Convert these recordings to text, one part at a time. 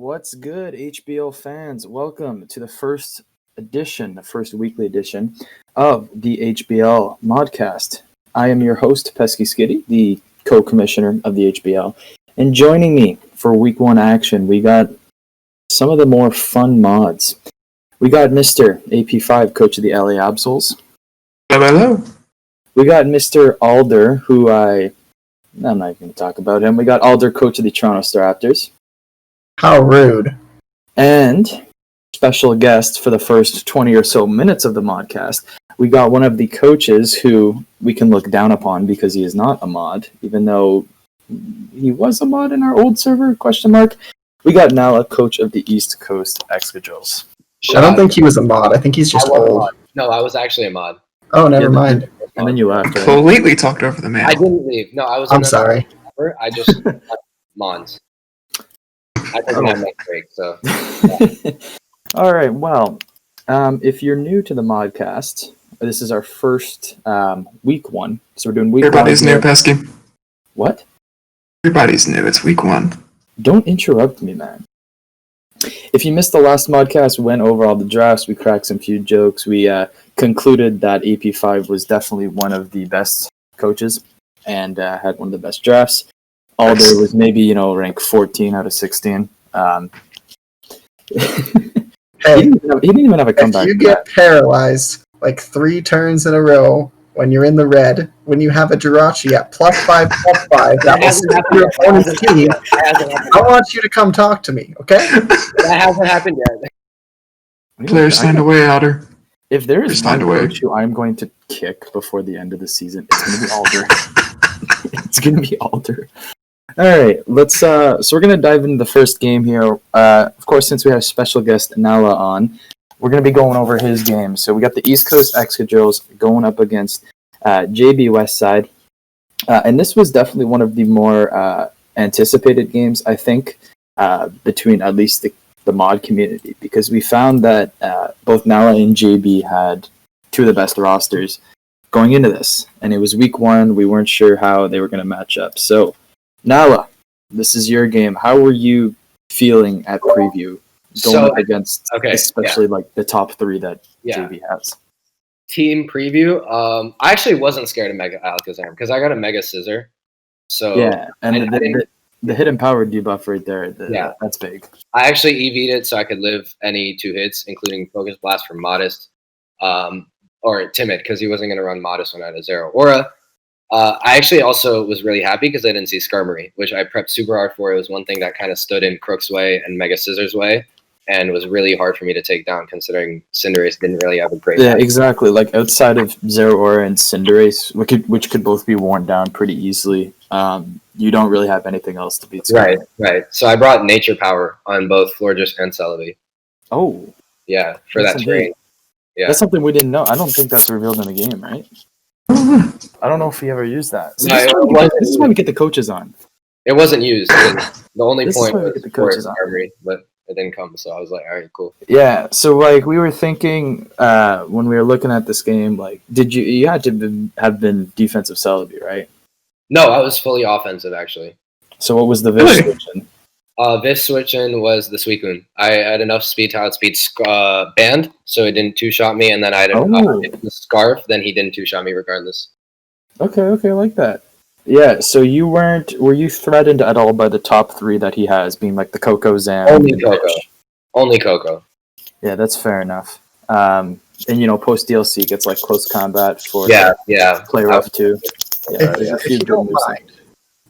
What's good, HBL fans? Welcome to the first weekly edition of the HBL Modcast. I am your host, Pesky Skitty, the co-commissioner of the HBL. And joining me for week one action, we got some of the more fun mods. We got Mr. AP5, coach of the LA Absols. Hello. We got Mr. Ald3r, who I'm not even going to talk about him. We got Ald3r, coach of the Toronto Raptors. How rude. And special guest for the first 20 or so minutes of the modcast, we got one of the coaches who we can look down upon because he is not a mod, even though he was a mod in our old server, ? We got now a coach of the East Coast Excadrills. I don't think he was a mod. I think he's just old. No, I was actually a mod. Oh, never mind. And then you left. Right? Completely talked over the man. I didn't leave. No, I was. I'm sorry. I just mods. I didn't have my break, so. Yeah. All right. Well, if you're new to the modcast, this is our first week one. So we're doing week Everybody's one. new, Pesky. What? Everybody's new. It's week one. Don't interrupt me, man. If you missed the last modcast, we went over all the drafts. We cracked some few jokes. We concluded that AP5 was definitely one of the best coaches and had one of the best drafts. Ald3r was maybe, rank 14 out of 16. Hey, he didn't even have a comeback. if you get paralyzed like 3 turns in a row when you're in the red, when you have a Jirachi at +5/+5, that will save your opponent's team. I want you to come talk to me, okay? That hasn't happened yet. Players stand away, Ald3r. If there is one Stand away. coach who I'm going to kick before the end of the season, it's going to be Ald3r. It's going to be Ald3r. All right, let's. So we're going to dive into the first game here. Of course, since we have special guest Nala on, we're going to be going over his game. So we got the East Coast Excadrills going up against JB Westside. And this was definitely one of the more anticipated games, I think, between at least the mod community, because we found that both Nala and JB had two of the best rosters going into this. And it was week one. We weren't sure how they were going to match up. So, Nala, this is your game. How were you feeling at preview going up against, especially like the top 3 that JB has? Team preview. I actually wasn't scared of Mega Alakazam because I got a Mega Scissor. So yeah, and the hidden power debuff right there. That's big. I actually EV'd it so I could live any 2 hits, including Focus Blast from Modest, or Timid because he wasn't going to run Modest when I had a Zero Aura. I actually also was really happy because I didn't see Skarmory, which I prepped super hard for. It was one thing that kind of stood in Crook's way and Mega Scissors' way, and was really hard for me to take down considering Cinderace didn't really have a great Yeah, exactly. Like outside of Zero Aura and Cinderace, which could both be worn down pretty easily, you don't really have anything else to beat Skarmory. Right. So I brought Nature Power on both Florges and Celebi. Oh. Yeah, for that terrain. Yeah. That's something we didn't know. I don't think that's revealed in the game, right? I don't know if we ever used that. So this is when we get the coaches on. It wasn't used. The only point was the coaches on. Armory, but it didn't come. So I was like, all right, cool. Yeah. So like we were thinking when we were looking at this game, like, you had to have been defensive Celebi, right? No, I was fully offensive actually. So what was the Vish switching? Vish switching was the Suicune. I had enough speed to outspeed Band, so it didn't 2-shot me, and then I had the Scarf, then he didn't 2-shot me regardless. Okay, I like that. Yeah, so were you threatened at all by the top 3 that he has, being like the Coco Zam? Only Coco. Yeah, that's fair enough. And post DLC gets like close combat for play rough too. Yeah, if you don't mind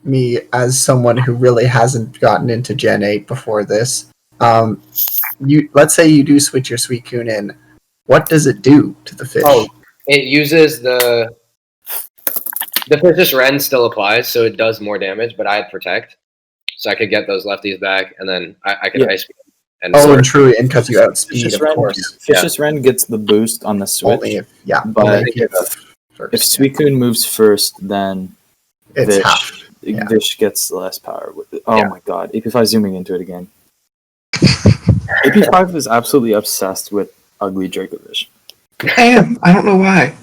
me, as someone who really hasn't gotten into Gen 8 before this, let's say you do switch your Suicune in. What does it do to the fish? Oh, it uses the Fish's Rend still applies, so it does more damage, but I had Protect, so I could get those lefties back, and then I could Ice Beam. And true, and because you outspeed, of course. Fish's Rend gets the boost on the switch. Only if Suicune moves first, then it's half. Vish gets less power with it. Oh my god, AP5 zooming into it again. AP5 is absolutely obsessed with ugly Dracovish. I am. I don't know why.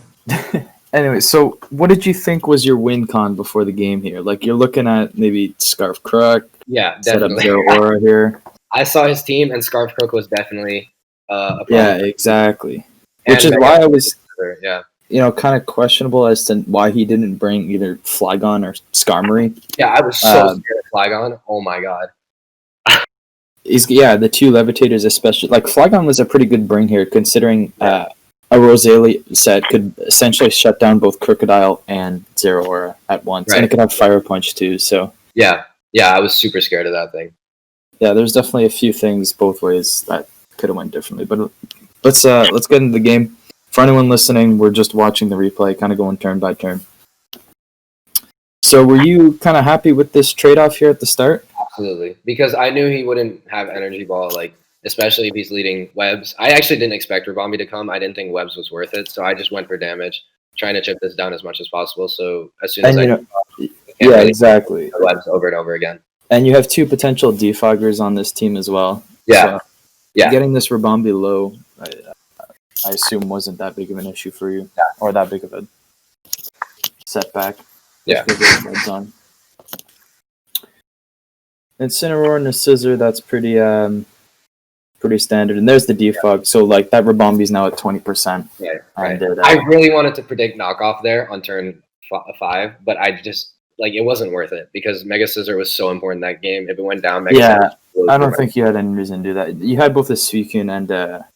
Anyway, so what did you think was your win con before the game here? Like, you're looking at maybe Scarf Crook. Yeah, set up definitely. Zero Aura here. I saw his team, and Scarf Crook was definitely a problem. Yeah, exactly. And Which is why I was, yeah. kind of questionable as to why he didn't bring either Flygon or Skarmory. Yeah, I was so scared of Flygon. Oh my god. The two levitators especially. Like, Flygon was a pretty good bring here, considering a Rosalie set could essentially shut down both Crocodile and Zeraora at once. Right. And it could have Fire Punch too, so... Yeah, I was super scared of that thing. Yeah, there's definitely a few things both ways that could have went differently. But let's get into the game. For anyone listening, we're just watching the replay, kind of going turn by turn. So were you kind of happy with this trade-off here at the start? Absolutely, because I knew he wouldn't have Energy Ball, like, especially if he's leading Webs. I actually didn't expect Rabambi to come. I didn't think Webs was worth it, so I just went for damage, trying to chip this down as much as possible. So as soon as exactly. Webs over and over again. And you have two potential defoggers on this team as well. Yeah. So getting this Rabambi low, I assume wasn't that big of an issue for you, or that big of a setback. Yeah. On. Incineroar and a Scissor, that's pretty standard. And there's the defog. So like that Rabambi's now at 20%. Yeah. Right. And, I really wanted to predict knockoff there on turn 5, but I just it wasn't worth it because Mega Scissor was so important that game. If it went down, Mega Scissor I don't think you had any reason to do that. You had both a Suicune and a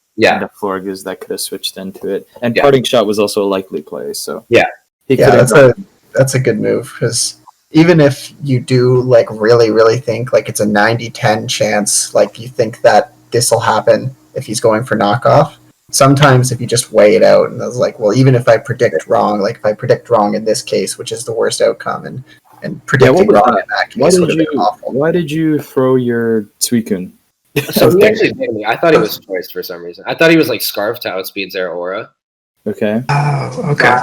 Florges that could have switched into it. And Parting Shot was also a likely play. So that's a good move because even if you do like really, really think like it's a 90-10 chance, like you think that this will happen if he's going for knockoff. Sometimes if you just weigh it out and I was like, well, even if I predict wrong, like if I predict wrong in this case, which is the worst outcome, and predicting wrong in that case would have been awful. Why did you throw your Suicune? So he actually did me. I thought he was choiced for some reason. I thought he was like Scarf to outspeed Zeraora. Okay. Oh, okay.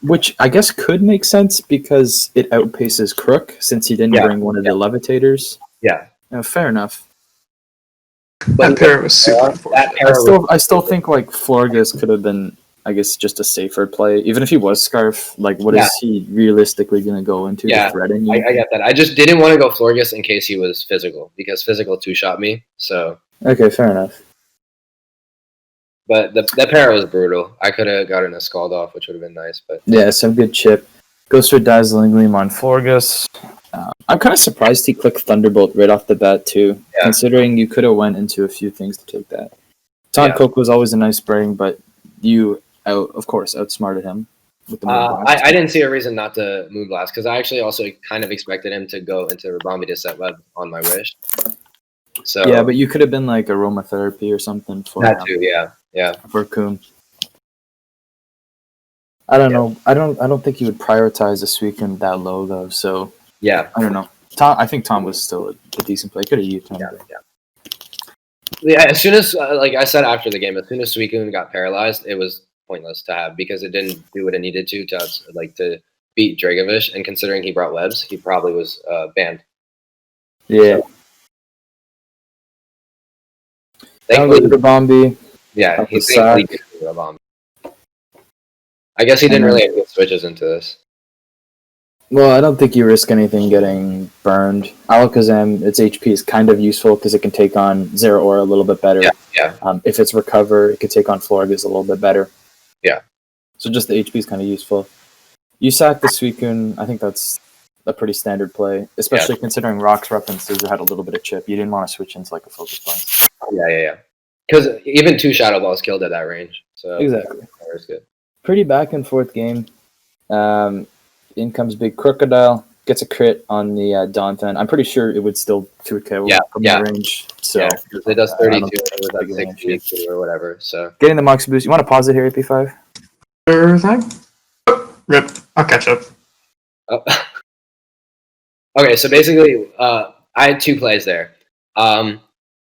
Which I guess could make sense because it outpaces Crook since he didn't bring one of the levitators. Yeah. Fair enough. That pair was super unfortunate. I still think like Florges could have been, I guess, just a safer play. Even if he was Scarf, like what is he realistically going to go into? Yeah, I get that. I just didn't want to go Florges in case he was physical because physical two-shot me. So okay, fair enough. But that pair was brutal. I could have gotten a Scald off, which would have been nice. But yeah, some good chip. Goes for Dazzling Gleam on Florges. I'm kind of surprised he clicked Thunderbolt right off the bat too, considering you could have went into a few things to take that. Coke was always a nice bring, but you, of course, outsmarted him. With the I didn't see a reason not to Moonblast because I actually also kind of expected him to go into Rabambi to set Web on my wish. So yeah, but you could have been like Aromatherapy or something for that too. Yeah. For Coon. I don't know. I don't think you would prioritize a Suicune that low though. So yeah, I don't know. I think Tom was still a decent play. Could have used him. Yeah. As soon as like I said after the game, as soon as Suicune got paralyzed, it was pointless to have because it didn't do what it needed to beat Dragovish. And considering he brought Webs, he probably was banned. Yeah. So, thankfully, Rabambi. Yeah, he thankfully did Rabambi. I guess he didn't really have good switches into this. Well, I don't think you risk anything getting burned. Alakazam, its HP is kind of useful because it can take on Zeraora a little bit better. Yeah. If it's Recover, it could take on Florges a little bit better. Yeah. So just the HP is kind of useful. You sack the Suicune, I think that's a pretty standard play, especially considering Rock's Rep and Scissor had a little bit of chip. You didn't want to switch into like a Focus Blast. Yeah. Because even 2 Shadow Balls killed at that range. So exactly. That was good. Pretty back and forth game. In comes Big Crocodile, gets a crit on the Donphan. I'm pretty sure it would still 2KO from that range. So it does 32 with that 60 or whatever. So getting the Mox Boost. You want to pause it here, AP5? Sure thing. Rip. I'll catch up. Okay, so basically, I had 2 plays there. I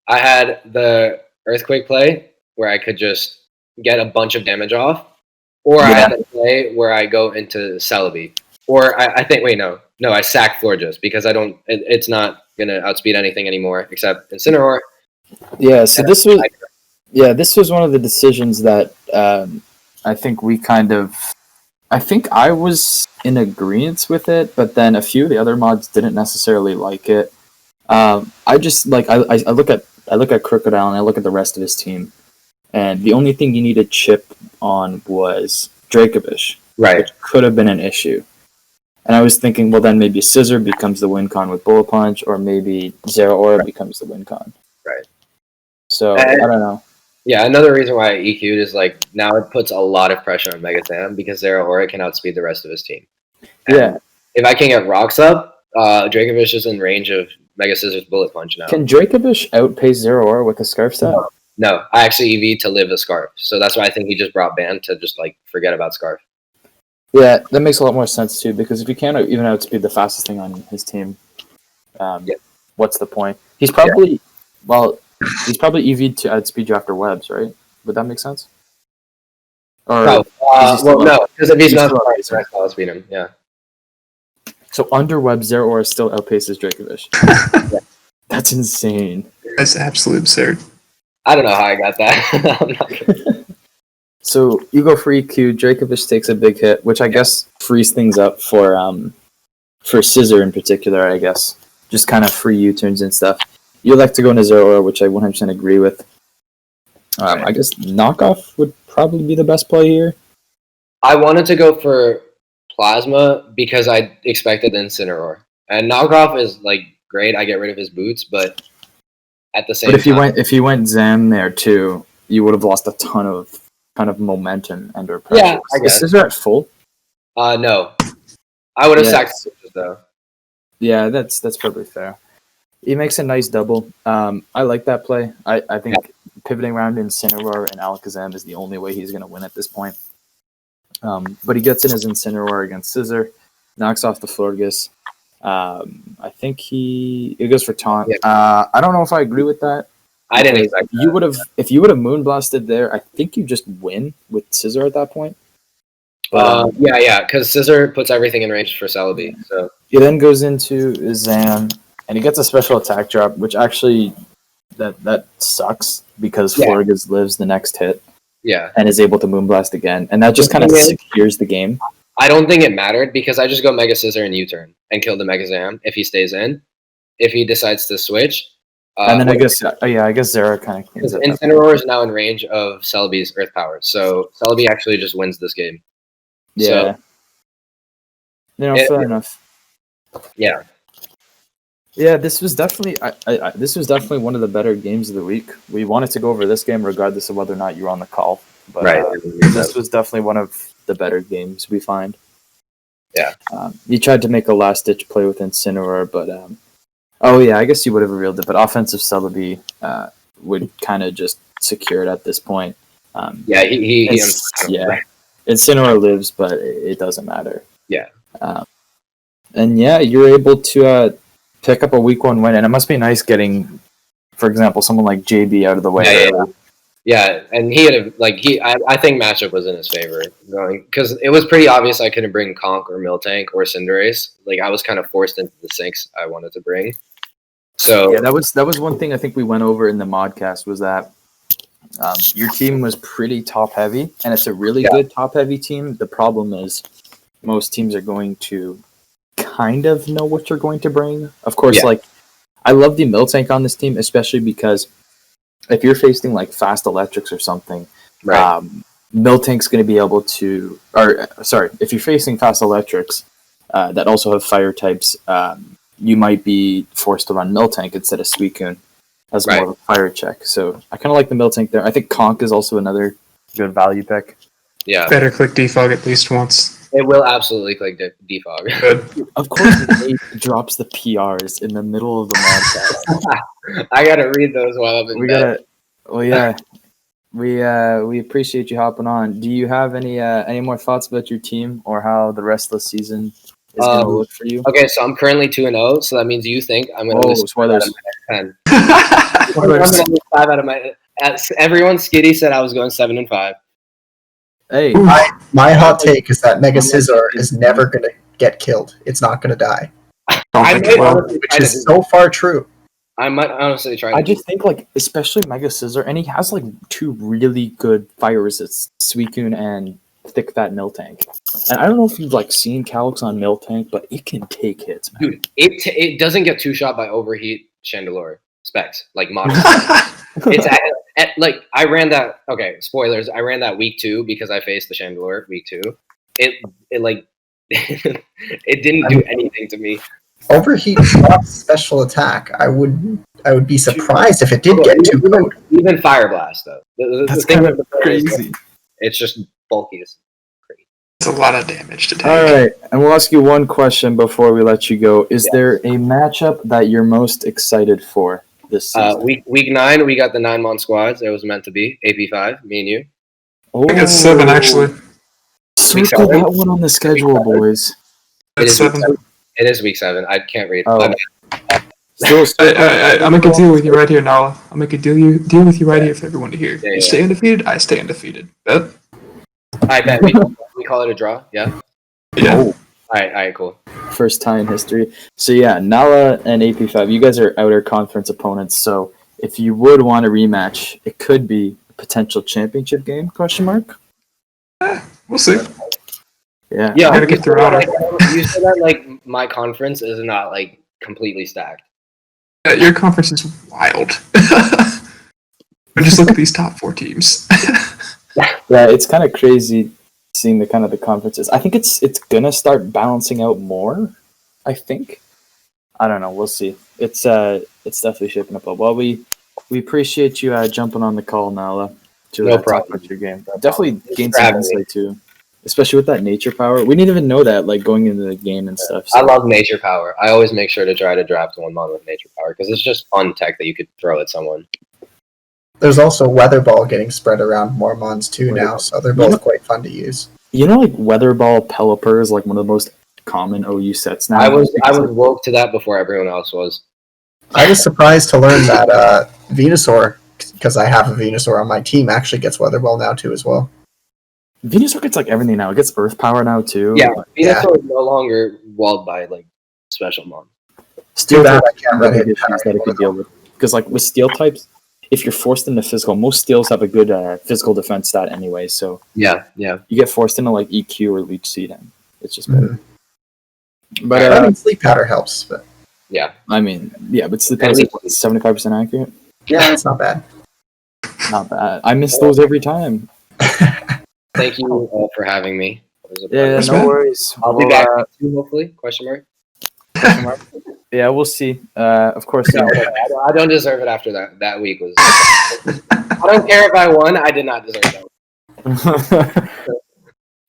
had the Earthquake play where I could just get a bunch of damage off, or I had a play where I go into Celebi. Or I think, I sack Florges because it's not going to outspeed anything anymore except Incineroar. Yeah, so this was one of the decisions that I think I was in agreement with it, but then a few of the other mods didn't necessarily like it. I just like I look at Crocodile and I look at the rest of his team, and the only thing you need to chip on was Dracovish, Right. which could have been an issue. And I was thinking, well, then maybe Scissor becomes the win con with Bullet Punch, or maybe Zero Aura becomes the win con. Right. So I don't know. Yeah, another reason why I EQ'd is like now it puts a lot of pressure on Mega Sam because Zero Aura can outspeed the rest of his team. And Yeah. if I can get rocks up, Dracovish is in range of Mega Scissor's Bullet Punch now. Can Dracovish outpace Zero Aura with a Scarf set? No, I actually EV'd to live a Scarf. So that's why I think he just brought Ban to just like forget about Scarf. Yeah, that makes a lot more sense too, because if you can't even outspeed the fastest thing on his team, what's the point? He's probably he's probably EV'd to outspeed you after webs, right? Would that make sense? Or No, no, because if he's not Scarf, I'll outspeed him. Yeah. So under web, Zero Aura still outpaces Dracovish. That's insane. That's absolutely absurd. I don't know how I got that. I'm not sure. So you go for EQ, Dracovish takes a big hit, which I guess frees things up for Scissor in particular, I guess. Just kind of free U-turns and stuff. You like to go into Zero Aura, which I 100% agree with. I guess Knockoff would probably be the best play here. I wanted to go for Plasma because I expected Incineroar. And Knockoff is like great, I get rid of his boots, but at the same time... But if you went Zam there too, you would have lost a ton of momentum under pressure. Yeah, I guess. Is Scissor at full? No. I would have sacked Scissors though. Yeah, that's probably fair. He makes a nice double. I like that play. I think pivoting around Incineroar and Alakazam is the only way he's going to win at this point. But he gets in his Incineroar against Scissor, knocks off the Florges. I think it goes for taunt. Yeah. I don't know if I agree with that. I didn't expect that. If you would have Moonblasted there, I think you just win with Scissor at that point. Yeah, because Scissor puts everything in range for Celebi. So he then goes into Zam, and he gets a special attack drop, which actually that sucks because Florges lives the next hit. Yeah, and is able to Moonblast again, and that just kind of secures the game. I don't think it mattered because I just go Mega Scissor and U-turn and kill the Mega Zam if he stays in. If he decides to switch. And then I guess Zera kind of... Because Incineroar is now in range of Celebi's Earth Power, so Celebi actually just wins this game. Yeah. So, fair enough. Yeah. Yeah, this was definitely one of the better games of the week. We wanted to go over this game regardless of whether or not you were on the call. But this was definitely one of the better games we find. Yeah. You tried to make a last-ditch play with Incineroar, but... I guess you would have revealed it, but offensive Celebi would kind of just secure it at this point. Incineroar lives, but it doesn't matter. Yeah. You're able to pick up a week 1 win, and it must be nice getting, for example, someone like JB out of the way. Yeah, and he had I think matchup was in his favor because it was pretty obvious I couldn't bring Conk or Miltank or Cinderace. Like I was kind of forced into the sinks I wanted to bring. So yeah, that was one thing I think we went over in the modcast was that your team was pretty top heavy, and it's a really good top heavy team. The problem is most teams are going to kind of know what you're going to bring. Of course, I love the Miltank on this team, especially because if you're facing like fast electrics or something, Miltank's going to be able to, if you're facing fast electrics that also have fire types, you might be forced to run Miltank instead of Suicune as more of a fire check. So I kind of like the Miltank there. I think Conk is also another good value pick. Yeah. Better click defog at least once. It will absolutely click defog. Good. Of course, Nate drops the PRs in the middle of the modcast. I gotta read those while I'm in bed. We appreciate you hopping on. Do you have any more thoughts about your team or how the rest of the season is going to look for you? Okay, so I'm currently 2-0, so that means you think I'm going to lose 5 out of my 10. I'm going to lose 5 out of my... Everyone, Skitty said I was going 7-5. Hey, my hot take is that Mega Scizor is never going to get killed. It's not going to die. Which is so far true. I might honestly try. I just think, especially Mega Scissor, and he has, 2 really good fire resists, Suicune and Thick Fat Miltank. And I don't know if you've, seen Calyx on Miltank, but it can take hits, man. Dude, it doesn't get 2-shot by Overheat Chandelure specs, like modern. It's like I ran that. Okay, spoilers. I ran that week 2 because I faced the Chandelure week 2. It like it didn't do anything to me. Overheat drops special attack. I would be surprised if it did get too cold. Even Fire Blast though. That's the thing kind with of the crazy. It's just bulky. It's a lot of damage to take. All right, and we'll ask you one question before we let you go. Is there a matchup that you're most excited for this season? Week 9, we got the 9-month squads. It was meant to be AP5, me and you. Oh, I got 7 actually. Circle that one on the schedule, boys. That's 7. It is week 7. I can't read. Oh. I'll make a deal with you right here, Nala. I'll make a deal with you right here for everyone to hear. You stay undefeated, I stay undefeated. Bet? I bet. We call it a draw, yeah? Yeah. Oh. All right, cool. First tie in history. So yeah, Nala and AP5, you guys are outer conference opponents. So if you would want a rematch, it could be a potential championship game? ? We'll see. Yeah. Yeah, gotta get through outer. You said that like my conference is not like completely stacked. Your conference is wild. But just look at these top 4 teams. Yeah, it's kind of crazy seeing the kind of the conferences. I think it's gonna start balancing out more. I think. I don't know. We'll see. It's definitely shaping up. Well, we appreciate you jumping on the call, Nala. To No talk problem. about your game. Definitely gained some having me. insight too, especially with that nature power. We didn't even know that like going into the game and stuff. I love nature power. I always make sure to try to draft 1 mon with nature power because it's just fun tech that you could throw at someone. There's also Weather Ball getting spread around more mons too now, so they're both quite fun to use. You know, like Weather Ball Pelipper is like one of the most common OU sets now. I was woke to that before everyone else was. I was surprised to learn that Venusaur, because I have a Venusaur on my team, actually gets Weather Ball now too as well. Venusaur gets like everything now. It gets Earth Power now too. Yeah, Venusaur is no longer walled by like special mon. Steel bad types I can't have run big it issues that it can deal with. Because like with steel types, if you're forced into physical, most steels have a good physical defense stat anyway. So Yeah. you get forced into like EQ or Leech Seed, and it's just better. But I mean, Sleep Powder helps, but Yeah. I mean, yeah, but Sleep Powder is like 75% accurate. yeah, it's not bad. Not bad. I miss those every time. Thank you all for having me. It was a Yeah, pleasure. no worries. I'll be We'll, back soon, hopefully. Question mark. Yeah, we'll see. Of course. No, I don't deserve it after that week was. I don't care if I won. I did not deserve that.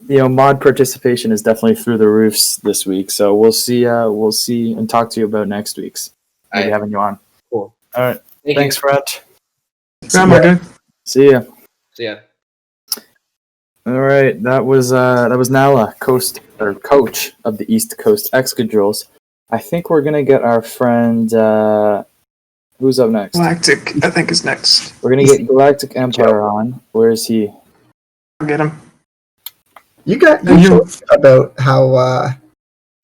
You know, mod participation is definitely through the roofs this week. So we'll see. We'll see and talk to you about next week's. Maybe having you on. Cool. All right. Thank Thanks, you. Fred. Yeah, my good. See ya. See ya. All right. That was Nala, coach of the East Coast Excadrills. I think we're gonna get our friend. Who's up next? Galactic, I think, is next. We're gonna get GalacticEmpire on. Where is he? I'll get him. You joked about how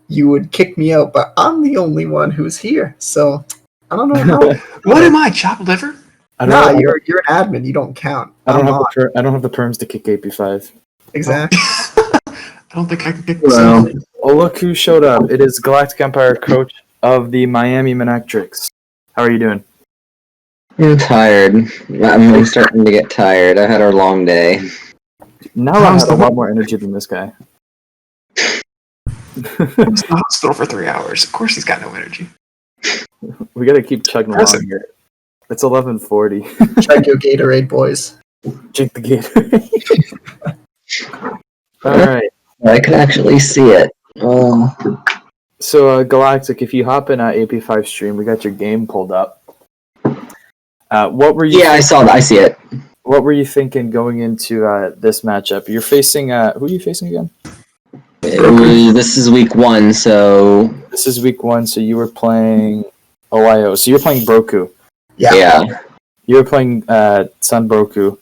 you would kick me out, but I'm the only one who's here, so I don't know how. What am I, chop liver? Nah, you're an admin. You don't count. I don't have the perms to kick AP5. Exactly. I don't think I can kick this Well, out. oh, look who showed up. It is GalacticEmpire, coach of the Miami Manectrics. How are you doing? I'm tired. I'm starting to get tired. I had a long day. Now I have a lot more energy than this guy. I was in the hospital for 3 hours. Of course he's got no energy. We gotta keep chugging along here. It's 11:40. Check your Gatorade, boys. Drink the Gatorade. All right. I can actually see it. Oh. So, Galactic, if you hop in AP5 stream, we got your game pulled up. What were you? Yeah, I saw that. I see it. What were you thinking going into this matchup? You're facing who are you facing again? This is week 1, so This is week 1, so you were playing OIO. So you're playing Broku. yeah. You were playing Sun Broku,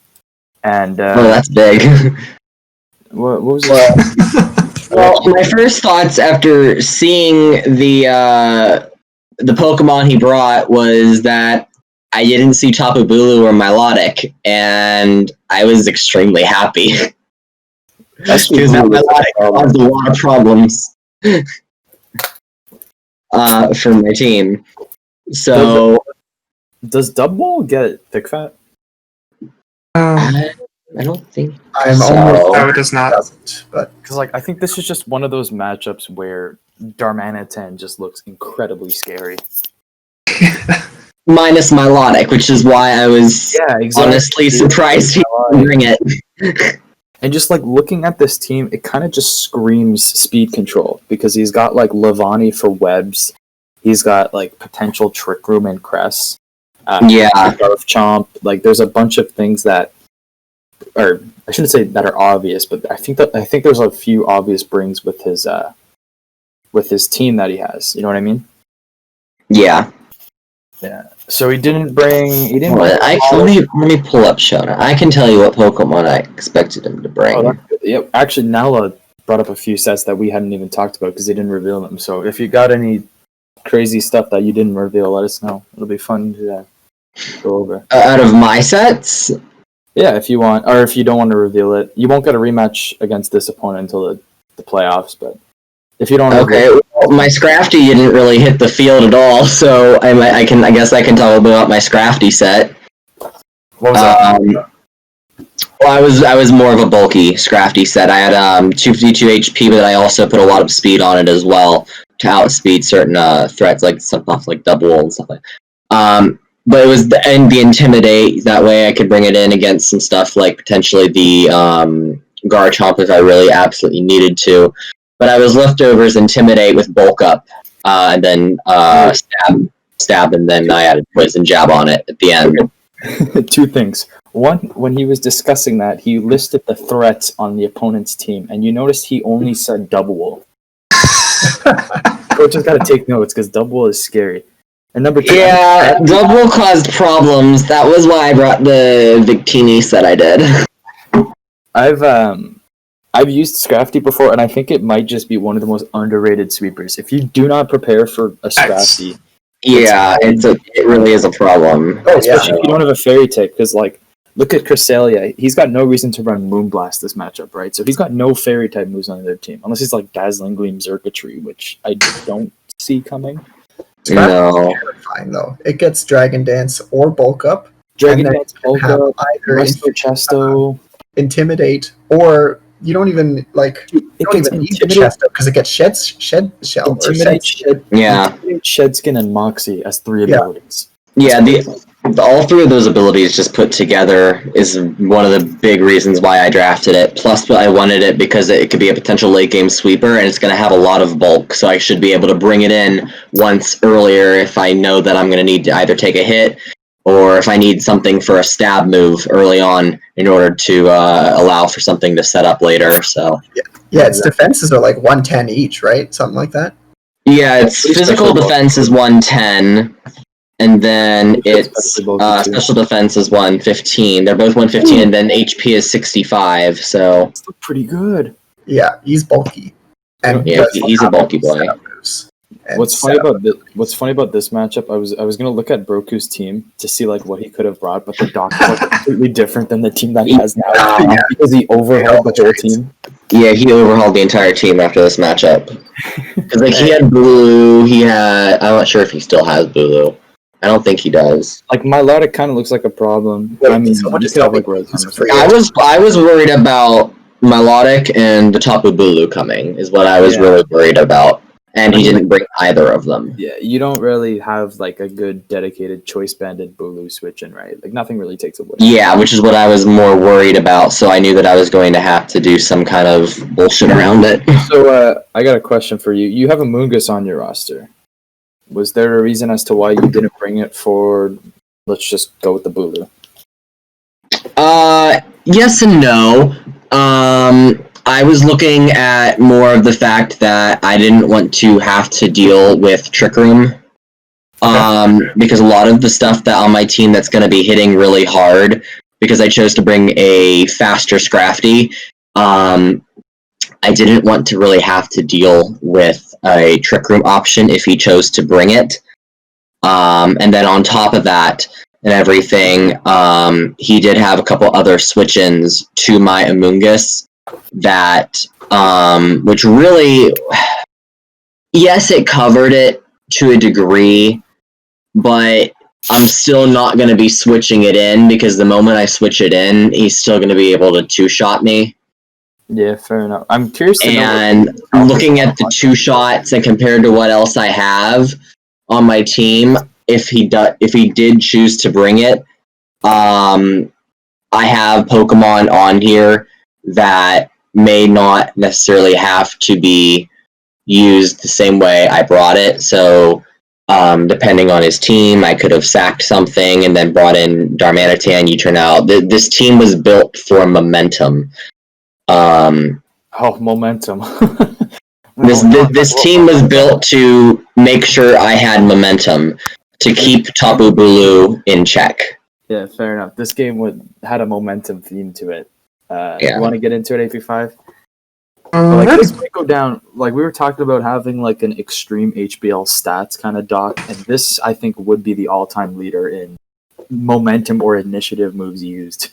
and Oh, that's big. what was it? Well, my first thoughts after seeing the Pokemon he brought was that I didn't see Tapu Bulu or Milotic, and I was extremely happy. Because that Milotic caused a lot of problems for my team. So Does Dubwall get thick fat? I don't think I'm so. almost No, it does not. doesn't, but Because I think this is just one of those matchups where Darmanitan just looks incredibly scary. Minus Milotic, which is why I was honestly surprised he didn't bring it. And just looking at this team, it kind of just screams speed control because he's got Lavani for webs, he's got potential Trick Room and Cress, Garth Chomp. There's a bunch of things that, or I shouldn't say that are obvious, but I think there's a few obvious brings with his team that he has. You know what I mean? Yeah. Yeah. So he didn't bring. Let me pull up Shona. I can tell you what Pokemon I expected him to bring. Oh, yep. Actually, Nala brought up a few sets that we hadn't even talked about because they didn't reveal them. So if you got any crazy stuff that you didn't reveal, let us know. It'll be fun to go over. Out of my sets? Yeah, if you want, or if you don't want to reveal it, you won't get a rematch against this opponent until the playoffs. But if you don't, My Scrafty didn't really hit the field at all, so I guess I can tell a bit about my Scrafty set. What was that? Well, I was more of a bulky Scrafty set. I had 252 HP, but I also put a lot of speed on it as well to outspeed certain threats like stuff like Double and stuff like that. But it was the Intimidate. That way I could bring it in against some stuff like potentially the Garchomp if I really absolutely needed to. But I was leftovers Intimidate with Bulk Up, and then stab, and then I added Poison Jab on it at the end. Two things. One, when he was discussing that, he listed the threats on the opponent's team, and you noticed he only said Double. Coach has got to take notes because Double is scary. And number two, Double caused problems. That was why I brought the Victini set I did. I've used Scrafty before, and I think it might just be one of the most underrated sweepers. If you do not prepare for a Scrafty, it really is a problem. Especially if you don't have a Fairy type, because look at Cresselia. He's got no reason to run Moonblast this matchup, right? So he's got no Fairy type moves on their team, unless he's Dazzling Gleam, Xurkitree, which I don't see coming. No. Terrifying though. It gets Dragon Dance or Bulk Up. Dragon Dance, Bulk Up, either Resto Chesto, Intimidate, or you don't even need the Chesto because it gets Shed Shell. Intimidate, Shed Skin, and Moxie as 3 abilities. Yeah, all 3 of those abilities just put together is one of the big reasons why I drafted it. Plus, I wanted it because it could be a potential late game sweeper, and it's going to have a lot of bulk, so I should be able to bring it in once earlier if I know that I'm going to need to either take a hit or if I need something for a stab move early on in order to allow for something to set up later. So its defenses are 110 each, right? Something like that. Yeah, its physical defense is 110. And then its special defense is 115. They're both 115, and then HP is 65. So that's pretty good. Yeah, he's bulky, and he's a bulky boy. What's funny about this matchup? I was gonna look at Broku's team to see what he could have brought, but the doctor is completely different than the team that he has now because he overhauled the whole team. Yeah, he overhauled the entire team after this matchup. Because he had Blue, I'm not sure if he still has Blue. I don't think he does. Milotic kind of looks like a problem. I mean, I was worried about Milotic and the Tapu Bulu coming, is what I was really worried about. And he didn't bring either of them. Yeah, you don't really have a good dedicated choice banded Bulu switch in, right? Nothing really takes away. Yeah, which is what I was more worried about, so I knew that I was going to have to do some kind of bullshit around it. So, I got a question for you. You have a Moongus on your roster. Was there a reason as to why you didn't bring it for, let's just go with the Bulu? Yes and no. I was looking at more of the fact that I didn't want to have to deal with Trick Room. Because a lot of the stuff that on my team that's going to be hitting really hard, because I chose to bring a faster Scrafty, I didn't want to really have to deal with a Trick Room option if he chose to bring it. And then on top of that and everything, he did have a couple other switch-ins to my Amoonguss that, which really, yes, it covered it to a degree, but I'm still not going to be switching it in because the moment I switch it in, he's still going to be able to two-shot me. Yeah, fair enough. I'm curious to know. And looking at the 2 shots and compared to what else I have on my team, if he did choose to bring it, I have Pokemon on here that may not necessarily have to be used the same way I brought it. So, depending on his team, I could have sacked something and then brought in Darmanitan, U-turn out. This team was built for momentum. Momentum. This team was built to make sure I had momentum to keep Tapu Bulu in check. Yeah, fair enough. This game had a momentum theme to it. Yeah. You want to get into it, AP5? That's This might go down. Like we were talking about having like an extreme HBL stats kind of doc, and this I think would be the all-time leader in momentum or initiative moves used.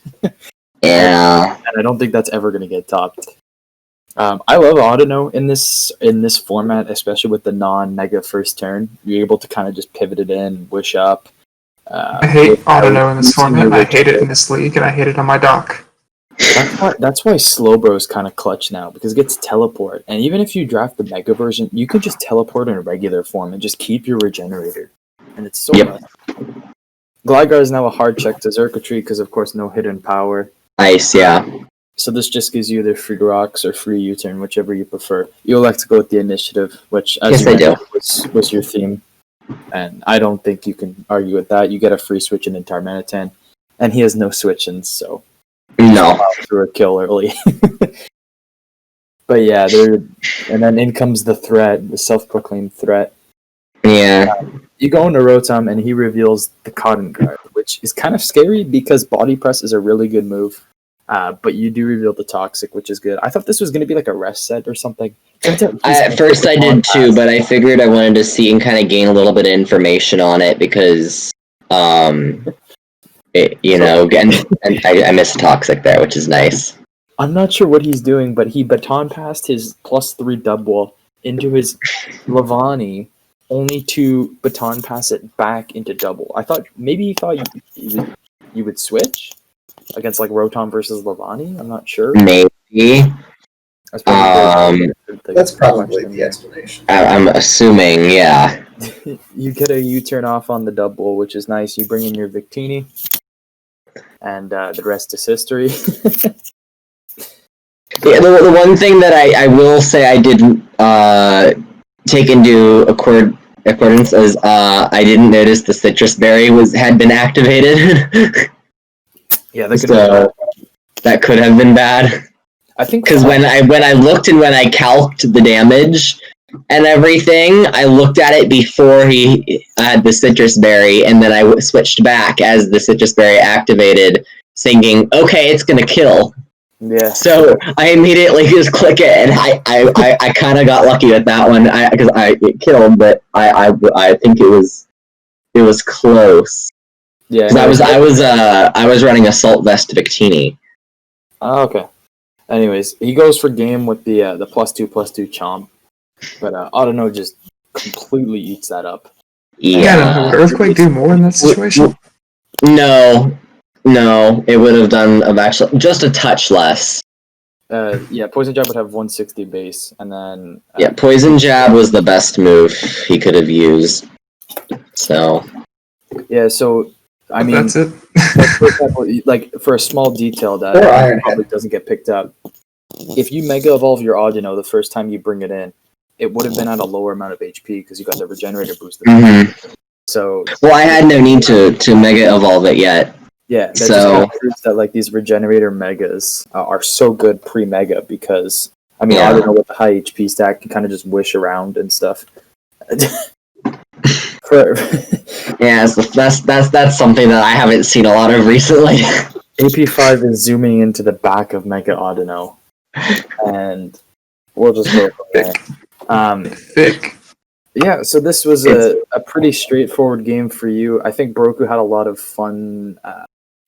Yeah. And I don't think that's ever going to get topped. I love Audino in this format, especially with the non-mega first turn. You're able to kind of just pivot it in, wish up. I hate Audino in this format, and I hate it in this league, and I hate it on my dock. That's why Slowbro is kind of clutch now, because it gets teleport. And even if you draft the mega version, you can just teleport in a regular form and just keep your regenerator. And it's so nice. Gligar is now a hard check to Xurkitree because, of course, no hidden power. Ice, yeah. So this just gives you either free rocks or free U-turn, whichever you prefer. You elect to go with the initiative, which, as you mentioned, was your theme. And I don't think you can argue with that. You get a free switch in Darmanitan, and he has no switch-ins, so... No. Through a kill early. But yeah, and then in comes the threat, the self-proclaimed threat. Yeah. You go into Rotom and he reveals the Cotton Guard, which is kind of scary because Body Press is a really good move. But you do reveal the Toxic, which is good. I thought this was going to be like a rest set or something. At first I did too, but I figured I wanted to see and kind of gain a little bit of information on it because, and I missed Toxic there, which is nice. I'm not sure what he's doing, but he baton passed his +3 double into his Lavani, only to baton pass it back into double. I thought maybe he thought you would switch against like Rotom versus Lavani. I'm not sure. Maybe. That's probably the explanation. I'm assuming, yeah. You get a U-turn off on the double, which is nice. You bring in your Victini, and the rest is history. Yeah, the one thing that I will say I didn't take into accordance is I didn't notice the citrus berry had been activated. Yeah, that could have been bad. I think because when I looked and when I calced the damage and everything, I looked at it before he had the citrus berry, and then I switched back as the citrus berry activated, thinking, okay, it's gonna kill. Yeah. So I immediately just click it, and I kind of got lucky with that one because it killed, but I think it was close. Yeah. Because I was running Assault Vest Victini. Oh, okay. Anyways, he goes for game with the +2/+2 chomp, but Audino just completely eats that up. Yeah, would Earthquake do more in that situation? No, it would have done actually just a touch less. Poison Jab would have 160 base, and then... Poison Jab was the best move he could have used. So... Yeah, so, I mean... That's it. For example, like, for a small detail that probably doesn't get picked up, if you Mega Evolve your Audino the first time you bring it in, it would have been at a lower amount of HP because you got the Regenerator boost. So... Well, I had no need to Mega Evolve it yet. Yeah, that just kind of proves that like these Regenerator Megas are so good pre-Mega because I mean I don't know what the high HP stack can kind of just wish around and stuff. That's something that I haven't seen a lot of recently. AP5 is zooming into the back of Mega Audino, and we'll just go from there. Thick. Yeah, so this was a pretty straightforward game for you. I think Broku had a lot of fun.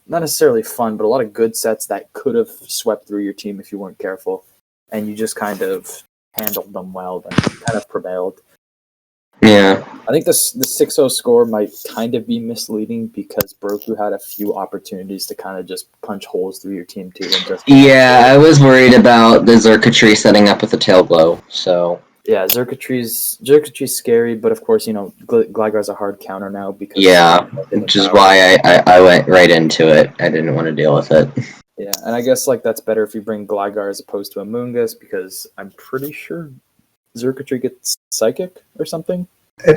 Not necessarily fun, but a lot of good sets that could have swept through your team if you weren't careful, and you just kind of handled them well and kind of prevailed. Yeah. I think the 6-0 score might kind of be misleading because Broku had a few opportunities to kind of just punch holes through your team too. And just Yeah, I was worried about the Zerkatry setting up with the tail glow, so... Yeah, Zerkatry's scary, but of course, Gligar's a hard counter now because... Yeah, which is why I went right into it. I didn't want to deal with it. Yeah, and I guess that's better if you bring Gligar as opposed to Amoonguss because I'm pretty sure Zerkatry gets Psychic or something.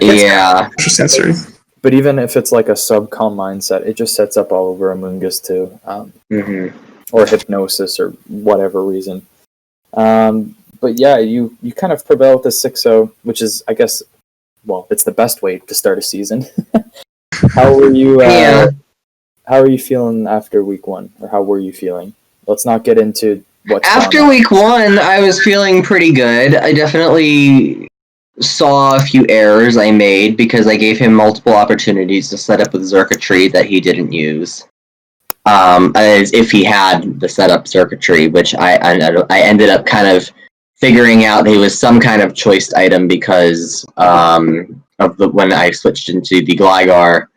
Yeah. Sensory. But even if it's like a sub-calm mindset, it just sets up all over Amoonguss too. Or Hypnosis or whatever reason. But yeah, you kind of prevail with the 6-0, which is, I guess, well, it's the best way to start a season. How were you? How are you feeling after week 1, or how were you feeling? Let's not get into what's after week 1. I was feeling pretty good. I definitely saw a few errors I made because I gave him multiple opportunities to set up with circuitry that he didn't use. As if he had the setup circuitry, which I ended up kind of figuring out he was some kind of choiced item because of when I switched into the Gligar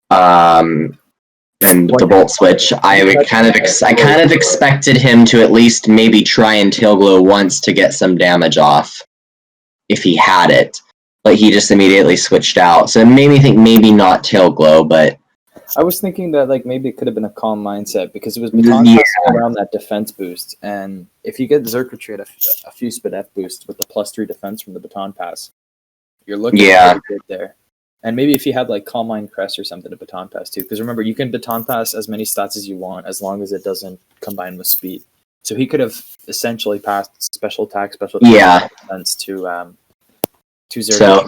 and the Volt Switch. I kind of expected him to at least maybe try and Tail Glow once to get some damage off if he had it, but he just immediately switched out. So it made me think maybe not Tail Glow, but I was thinking that maybe it could have been a calm mindset because it was Baton Pass around that defense boost, and if you get Zerkatry at a few speed F boost with the +3 defense from the Baton Pass, you're looking pretty good there. And maybe if you had Calm Mind Crest or something to Baton Pass too, because remember you can Baton Pass as many stats as you want as long as it doesn't combine with speed. So he could have essentially passed special attack, defense to Zerkatry. So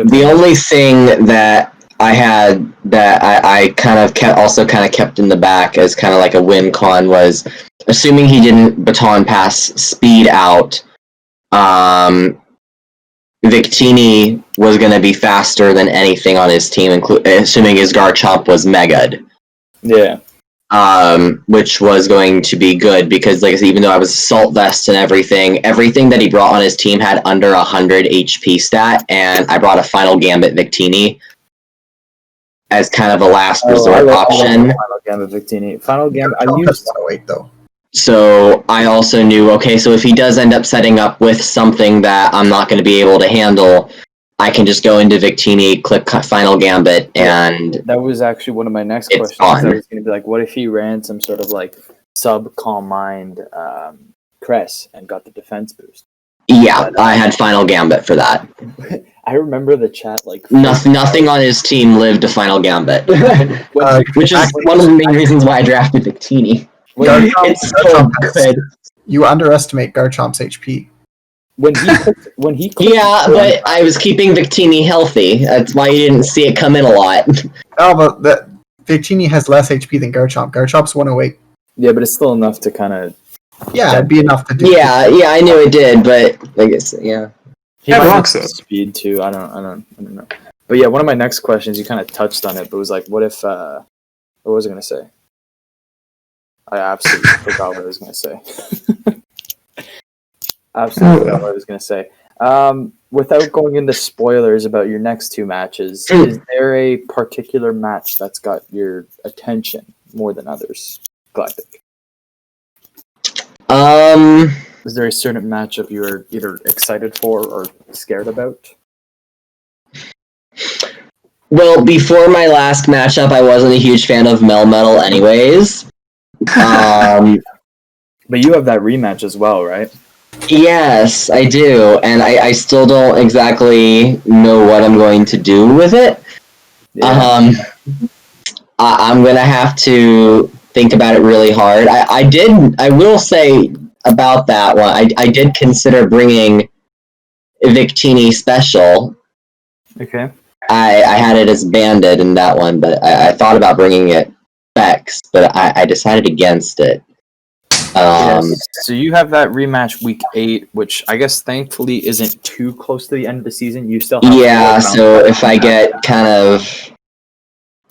the only thing that I had that I kind of kept in the back as kind of like a win con was assuming he didn't Baton Pass speed out. Victini was going to be faster than anything on his team, assuming his Garchomp was Mega'd. Yeah. Which was going to be good because, like I said, even though I was Assault Vest and everything that he brought on his team had under 100 HP stat, and I brought a Final Gambit Victini as kind of a last resort option. Final Gambit Victini. Final Gambit. I used 108 though. So I also knew, okay, so if he does end up setting up with something that I'm not going to be able to handle, I can just go into Victini, click Final Gambit, and that was actually one of my next questions. I was going to be what if he ran some sort of sub Calm Mind Crest and got the defense boost? Yeah, I had Final Gambit for that. I remember the chat nothing on his team lived to Final Gambit, which is one of the main reasons why I drafted Victini. It's so good. You underestimate Garchomp's HP. When he but I was keeping Victini healthy. That's why you didn't see it come in a lot. Oh, but Victini has less HP than Garchomp. Garchomp's 108. Yeah, but it's still enough to kind of... Yeah, it'd be enough to do. Yeah, I knew it did, but I guess, yeah. He rocks speed too. I don't know. But yeah, one of my next questions, you kind of touched on it, but it was what if... what was I going to say? I absolutely forgot what I was going to say. Without going into spoilers about your next 2 matches, is there a particular match that's got your attention more than others, Galactic? Is there a certain matchup you're either excited for or scared about? Well, before my last matchup, I wasn't a huge fan of Melmetal anyways. But you have that rematch as well, right? Yes, I do, and I still don't exactly know what I'm going to do with it. Yeah. I'm gonna have to think about it really hard. I will say about that one, I did consider bringing Victini Special. Okay. I had it as Banded in that one, but I thought about bringing it Specs, but I decided against it. So you have that rematch week 8, which I guess thankfully isn't too close to the end of the season. You still have so if I get kind of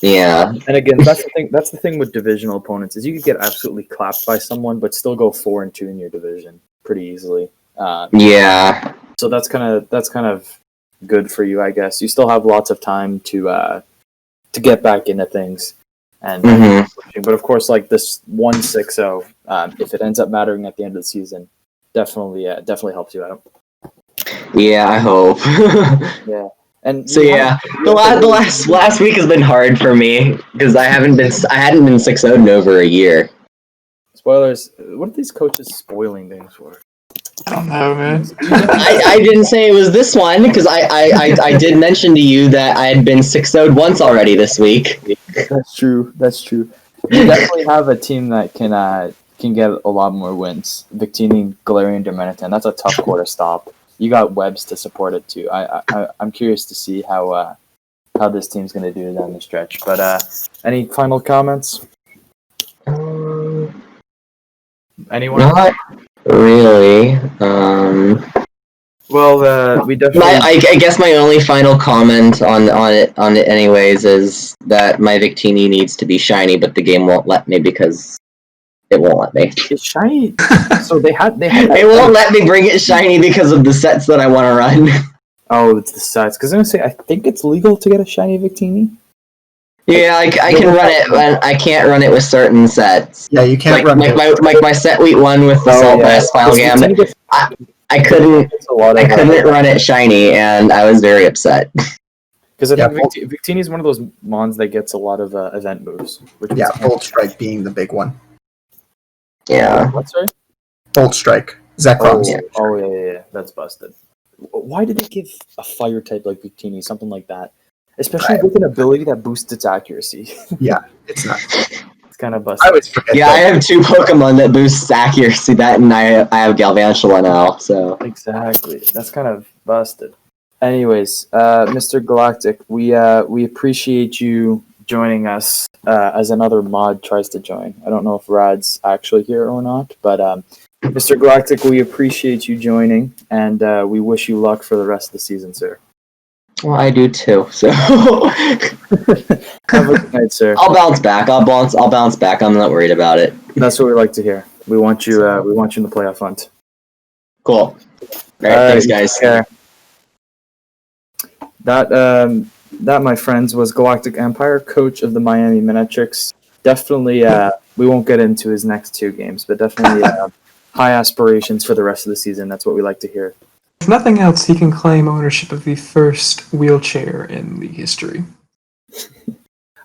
and again, that's the thing with divisional opponents is you could get absolutely clapped by someone but still go 4-2 in your division pretty easily. So that's kind of good for you, I guess. You still have lots of time to get back into things. And but of course, like this 1-6-0, if it ends up mattering at the end of the season, definitely helps you out. Yeah, I hope. Yeah. And So the last week has been hard for me because I hadn't been 6-0 in over a year. Spoilers. What are these coaches spoiling things for? I don't know, man. I didn't say it was this one because I did mention to you that I had been 6-0 once already this week. That's true. You definitely have a team that can get a lot more wins. Victini, Galarian, Dominican. That's a tough quarter stop. You got Webbs to support it too. I'm curious to see how this team's going to do down the stretch. But any final comments? Anyone? Not really. Well, we definitely. I guess my only final comment on it anyways is that my Victini needs to be shiny, but the game won't let me because it won't let me. It's shiny. So they had. It won't let me bring it shiny because of the sets that I want to run. Oh, it's the sets. Because I'm gonna say I think it's legal to get a shiny Victini. Yeah, I can run it, but I can't run it with certain sets. Yeah, you can't run my set week 1 with the Salt Bass Final Gambit. I couldn't run it shiny, and I was very upset. Because I think Victini is one of those mons that gets a lot of event moves. Bolt Strike being the big one. Yeah. What, sorry? Bolt Strike. Zekrom. Oh, yeah. That's busted. Why did they give a fire type like Victini something like that? Especially with an ability that boosts its accuracy. Yeah, it's not. It's kind of busted. I always forget. Yeah, I have 2 Pokemon that boosts accuracy. That and I have Galvantula now. So exactly, that's kind of busted. Anyways, Mr. Galactic, we appreciate you joining us as another mod tries to join. I don't know if Rad's actually here or not, but Mr. Galactic, we appreciate you joining, and we wish you luck for the rest of the season, sir. Well, I do too. So have a good night, sir. I'll bounce back. I'll bounce back. I'm not worried about it. That's what we like to hear. We want you. We want you in the playoff hunt. Cool. All right, thanks, guys. That, my friends, was GalacticEmpire, coach of the Miami Manectrics. Definitely, we won't get into his next 2 games, but definitely high aspirations for the rest of the season. That's what we like to hear. If nothing else, he can claim ownership of the first wheelchair in the history.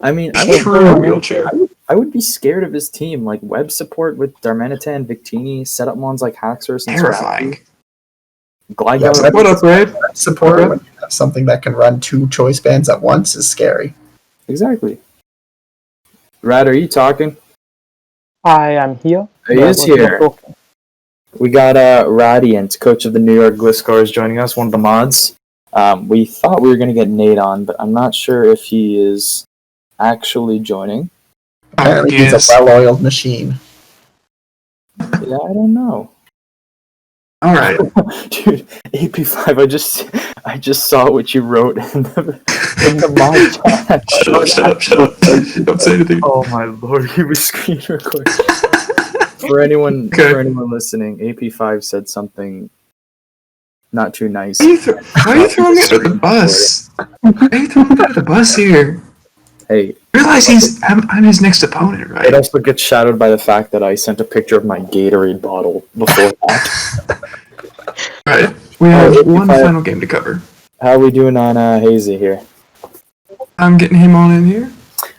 I mean, wheelchair. I would be scared of his team, like web support with Darmanitan, Victini, setup mons like Haxorus and terrifying. Gligar. What up, Red? Support when you have something that can run 2 choice bands at once is scary. Exactly. Rad, are you talking? Hi, I'm here. He is here. We got Radiant, coach of the New York Gliscors, joining us, one of the mods. We thought we were going to get Nate on, but I'm not sure if he is actually joining. Apparently he's a well-oiled machine. Yeah, I don't know. All right. Dude, AP5, I just saw what you wrote in the mod chat. Shut up. Don't say anything. Oh my lord, he was screen recording. For anyone listening, AP5 said something not too nice. Why are you throwing me under the bus? Why are you throwing me under the bus here? Hey, realize I'm his next opponent, right? It also gets shadowed by the fact that I sent a picture of my Gatorade bottle before that. Right. We have one final game to cover. How are we doing on Hazy here? I'm getting him on in here.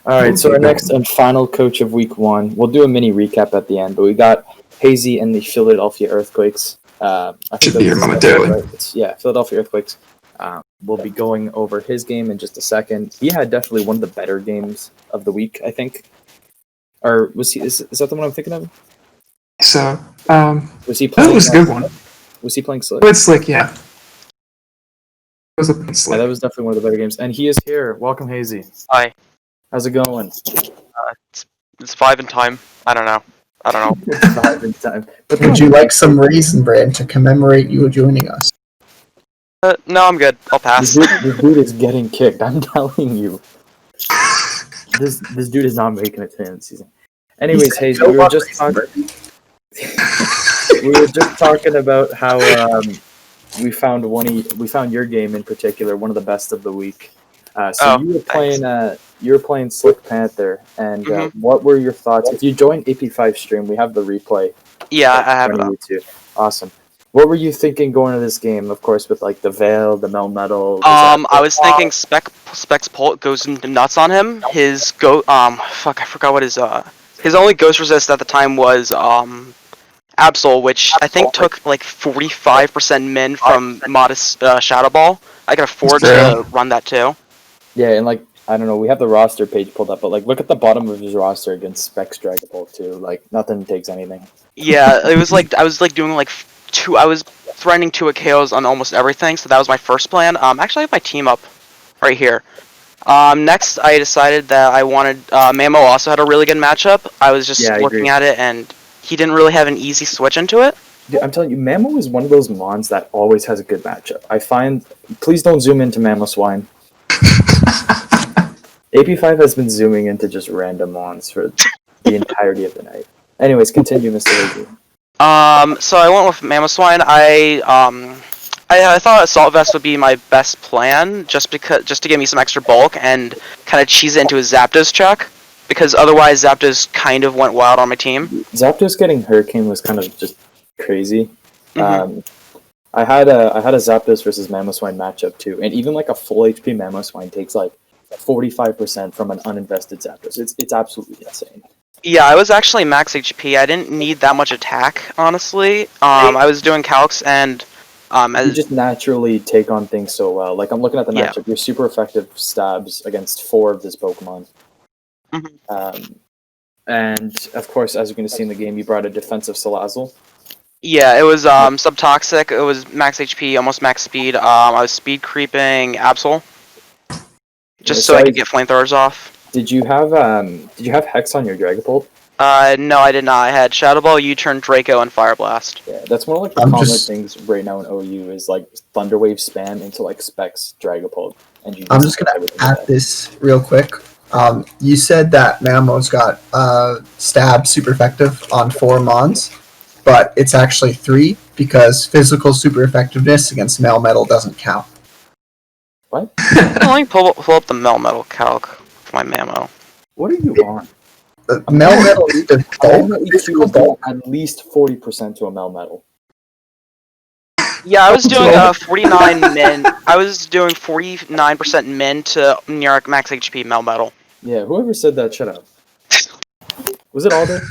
Alright, so our next and final coach of week 1. We'll do a mini recap at the end, but we got Hazy and the Philadelphia Earthquakes. I think should be here momentarily. Right. Yeah, Philadelphia Earthquakes. We'll be going over his game in just a second. He had definitely one of the better games of the week, I think. Or was he? Is that the one I'm thinking of? So, was he playing? That was a good one. Was he playing Slick? It's Slick, yeah. It was a Slick. Yeah, that was definitely one of the better games. And he is here. Welcome, Hazy. Hi. How's it going? It's 5 in time. I don't know. 5 in time. But would you like some Raisin Bran to commemorate you joining us? No, I'm good. I'll pass. This dude is getting kicked. I'm telling you. This dude is not making it to the end of the season. Anyways, Hazy, we were just talking about how we found your game in particular, one of the best of the week. You were playing Slick Panther, and what were your thoughts? If you joined AP5 stream, we have the replay. Yeah, I have it up. YouTube. Awesome. What were you thinking going into this game? Of course, with like the Veil, the Melmetal. I was thinking Specs Pult goes nuts on him. His I forgot what his only ghost resist at the time was Absol, which I think took like 45% min from Modest Shadow Ball. I can afford to run that too. Yeah, and like I don't know, we have the roster page pulled up, but like look at the bottom of his roster against Specs Dragapult too. Like nothing takes anything. Yeah, it was like I was like doing like I was threatening 2 KOs on almost everything, so that was my first plan. Actually I have my team up right here. Next I decided that I wanted Mamo also had a really good matchup. I was just looking at it and he didn't really have an easy switch into it. Dude, I'm telling you, Mamo is one of those mons that always has a good matchup. I find please don't zoom into Mamo Swine. AP5 has been zooming into just random mons for the entirety of the night. Anyways, continue, Mr. Hazy. So I went with Mamoswine. I thought Assault Vest would be my best plan, just to give me some extra bulk and kind of cheese it into a Zapdos check, because otherwise Zapdos kind of went wild on my team. Zapdos getting Hurricane was kind of just crazy. I had a Zapdos versus Mamoswine matchup too, and even like a full HP Mamoswine takes like 45% from an uninvested Zapdos. It's absolutely insane. Yeah, I was actually max HP. I didn't need that much attack, honestly. I was doing calcs and you just naturally take on things so well. Like I'm looking at the matchup, you're super effective stabs against 4 of this Pokemon. And of course, as you're going to see in the game, you brought a defensive Salazzle. Yeah, it was subtoxic. It was max HP, almost max speed. I was speed creeping Absol, just so I could get flamethrowers off. Did you have Hex on your Dragapult? No, I did not. I had Shadow Ball, U-turn, Draco, and Fire Blast. Yeah, that's one of like the common things right now in OU is like Thunder Wave spam into like Specs Dragapult. I'm just gonna add this real quick. You said that Mamo's got stab super effective on 4 mons, but it's actually 3 because physical super effectiveness against Melmetal doesn't count. What? Let me pull up the Melmetal calc for my Mamo. What are you on? Melmetal is the bulk. At least 40% to a Melmetal. Yeah, I was doing 49 min. I was doing 49% min to near max HP Melmetal. Yeah, whoever said that, shut up. Was it Ald3r?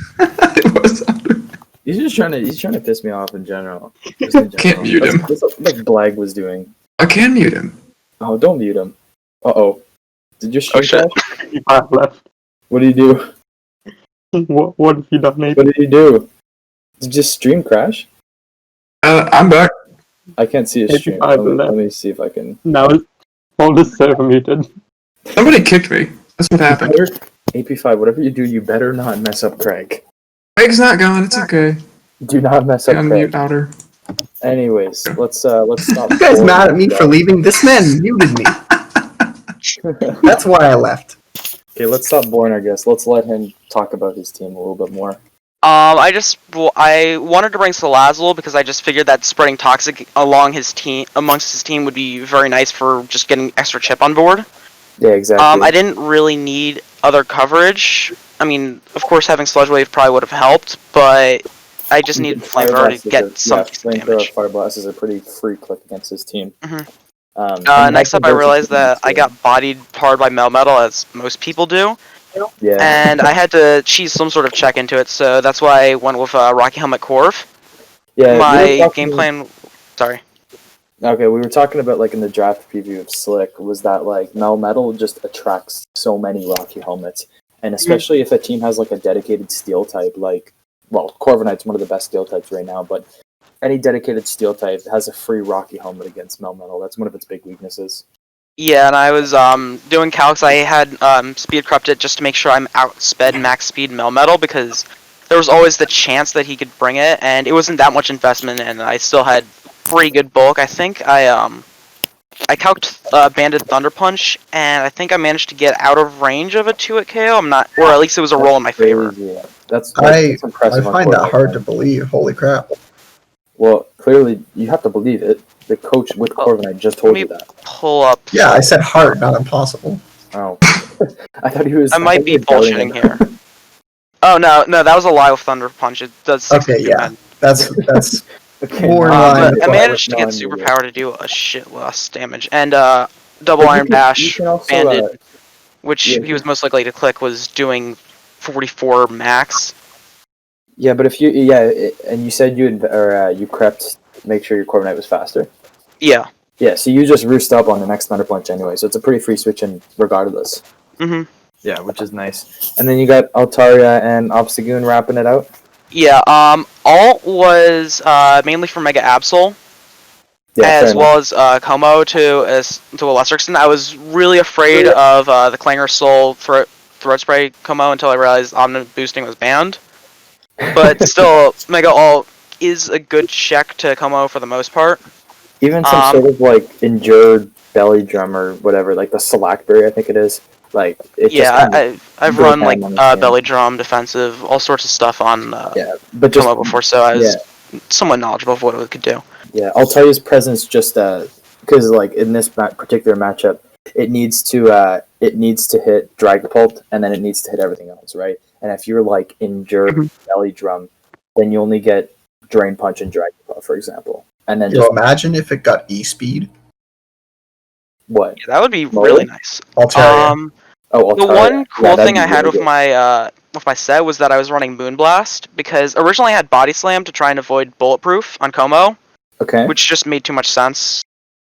It was Ald3r. He's trying to piss me off in general. Can't mute him. That's like Blag was doing. I can mute him. Oh, don't mute him. Uh-oh. Did your stream crash? I left. What did you do? What have you done, mate? What did you do? Did your stream crash? I'm back. I can't see his stream. Let me see if I can. Now all the server muted. Somebody kicked me. That's what happened. AP5, whatever you do, you better not mess up Craig. Craig's not gone. It's okay. Do not mess up Craig. Unmute Ald3r. Anyways, let's stop. You guys mad at me for leaving? This man muted me. That's why I left. Okay, let's stop boring our guest. Let's let him talk about his team a little bit more. I wanted to bring Salazzle because I just figured that spreading Toxic amongst his team would be very nice for just getting extra chip on board. Yeah, exactly. I didn't really need other coverage. I mean, of course, having Sludge Wave probably would have helped, but I just needed Flamethrower to get some damage. Fire Blast is a pretty free click against his team. Next up, I realized that I got bodied hard by Melmetal, as most people do. Yeah. And I had to cheese some sort of check into it, so that's why I went with Rocky Helmet Corv. Yeah. My game plan... Sorry. Okay, we were talking about, like, in the draft preview of Slick, was that, like, Melmetal just attracts so many Rocky Helmets. And especially if a team has, like, a dedicated Steel type, like... Well, Corviknight's one of the best Steel types right now, but any dedicated Steel type has a free Rocky Helmet against Melmetal. That's one of its big weaknesses. Yeah, and I was doing calcs. I had speed corrupted just to make sure I'm outsped max speed Melmetal, because there was always the chance that he could bring it, and it wasn't that much investment, and I still had pretty good bulk. I think I calced Banded Thunder Punch, and I think I managed to get out of range of a 2-hit KO. I'm not, or at least it was a roll in my favor. Yeah. That's I impressive. find that hard to believe. Holy crap. Well, clearly, you have to believe it. The coach with Corviknight just told you that. Pull up. Yeah, I said hard, not impossible. Oh. I thought he was... I might thought be you were doubting bullshitting it. here. Oh, no, that was a lie with Thunder Punch. It does 60 Okay, yeah. men. That's Okay, more in now- line. But I with managed to now get I'm with you. Superpower to do a shit less damage. And Double But you Iron can- Bash, you can also, Banded, which yeah, he was most likely to click, was doing 44 max. Yeah, but if you... and you said you crept to make sure your Corviknight was faster. Yeah. Yeah, so you just roost up on the next Thunder Punch anyway, so it's a pretty free switch in regardless. Mm-hmm. Yeah, which is nice. And then you got Ald3r and Obstagoon wrapping it out. Yeah, Alt was mainly for Mega Absol, Yeah, as fair well as Como to a lesser extent. I was really afraid of the Clanger Soul Throat Spray Como until I realized Omni Boosting was banned. But still, Mega Alt is a good check to Como for the most part. Even some sort of like endured belly drum or whatever, like the Slackberry, I think it is. Like it Yeah, just I've goes run ham like on the team. belly drum, defensive, all sorts of stuff on but just Como before, so I was somewhat knowledgeable of what it could do. yeah, Ald3r's presence just because like in this particular matchup, it needs to hit Dragapult and then it needs to hit everything else, right? And if you're like endured belly drum, then you only get Drain Punch and Dragapult, for example. And then just imagine if it got E-Speed. what? Yeah, that would be Mold? really nice. Ald3r. The Ald3r, one cool that'd thing be I had really with my set was that I was running Moonblast, because originally I had Body Slam to try and avoid Bulletproof on Como, okay. which just made too much sense.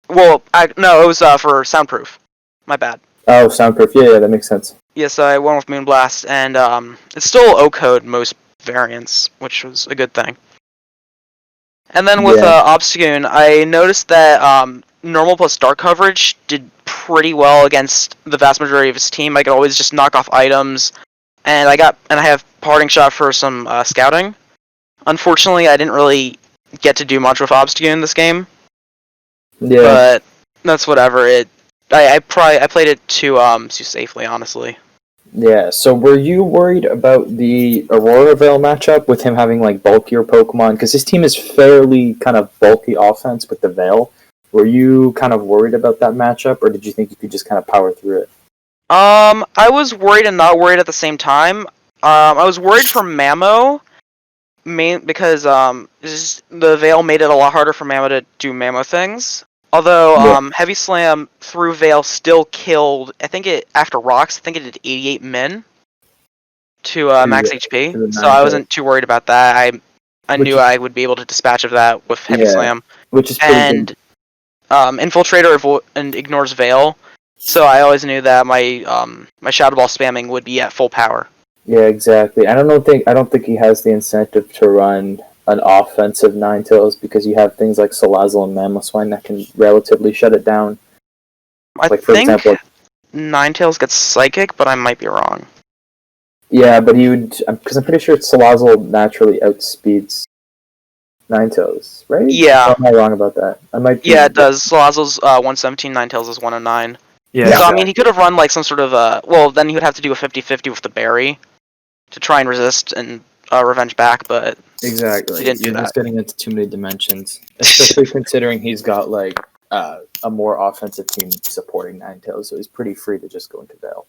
Well, no, it was for Soundproof. My bad. Oh, soundproof. Yeah, that makes sense. Yeah, so I went with Moonblast, and it's still O-code most variants, which was a good thing. And then with Obstagoon, I noticed that normal plus dark coverage did pretty well against the vast majority of his team. I could always just knock off items, and I have Parting Shot for some scouting. Unfortunately, I didn't really get to do much with Obstagoon this game. Yeah. But that's whatever. I played it too safely, honestly. Yeah, so were you worried about the Aurora Veil matchup with him having like bulkier Pokemon? Because his team is fairly kind of bulky offense with the Veil. Were you kind of worried about that matchup, or did you think you could just kind of power through it? I was worried and not worried at the same time. I was worried for Mamo, because the Veil made it a lot harder for Mamo to do Mamo things. Although Heavy Slam through Veil still killed, I think after Rocks, I think it did 88 min to max HP. So I wasn't too worried about that. I knew I would be able to dispatch of that with Heavy Slam. Which is pretty good. Infiltrator and ignores Veil. So I always knew that my Shadow Ball spamming would be at full power. Yeah, exactly. I don't think he has the incentive to run an offensive Ninetales because you have things like Salazzle and Mamoswine that can relatively shut it down. I think Ninetales gets Psychic, but I might be wrong. Yeah, but he would, because I'm pretty sure Salazzle naturally outspeeds Ninetales, right? Yeah. Or am I wrong about that? I might. Yeah, it does. Salazzle's 117, Ninetales is 109. Yeah. So Exactly. I mean, he could have run like some sort of well, then he would have to do a 50-50 with the Berry to try and resist and revenge back, but exactly. he didn't do You're that. just getting into too many dimensions, especially considering he's got like a more offensive team supporting Ninetales, so he's pretty free to just go into Veil.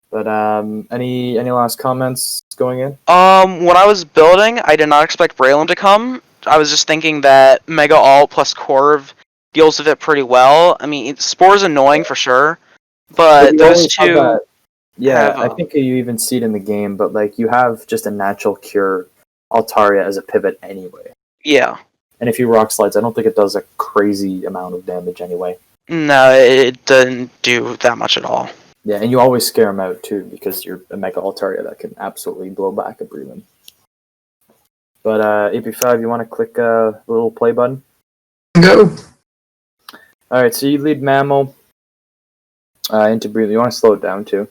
But any last comments going in? When I was building, I did not expect Braylon to come. I was just thinking that Mega Alt plus Corv deals with it pretty well. I mean, Spore's annoying for sure, but those two. Yeah, I think you even see it in the game, but like you have just a natural cure Ald3r as a pivot anyway. Yeah. And if you rock slides, I don't think it does a crazy amount of damage anyway. No, it doesn't do that much at all. Yeah, and you always scare him out too because you're a Mega Ald3r that can absolutely blow back a Bremen. But AP5, you want to click a little play button? Go. Alright, so you lead Mammal into Bremen. You want to slow it down too?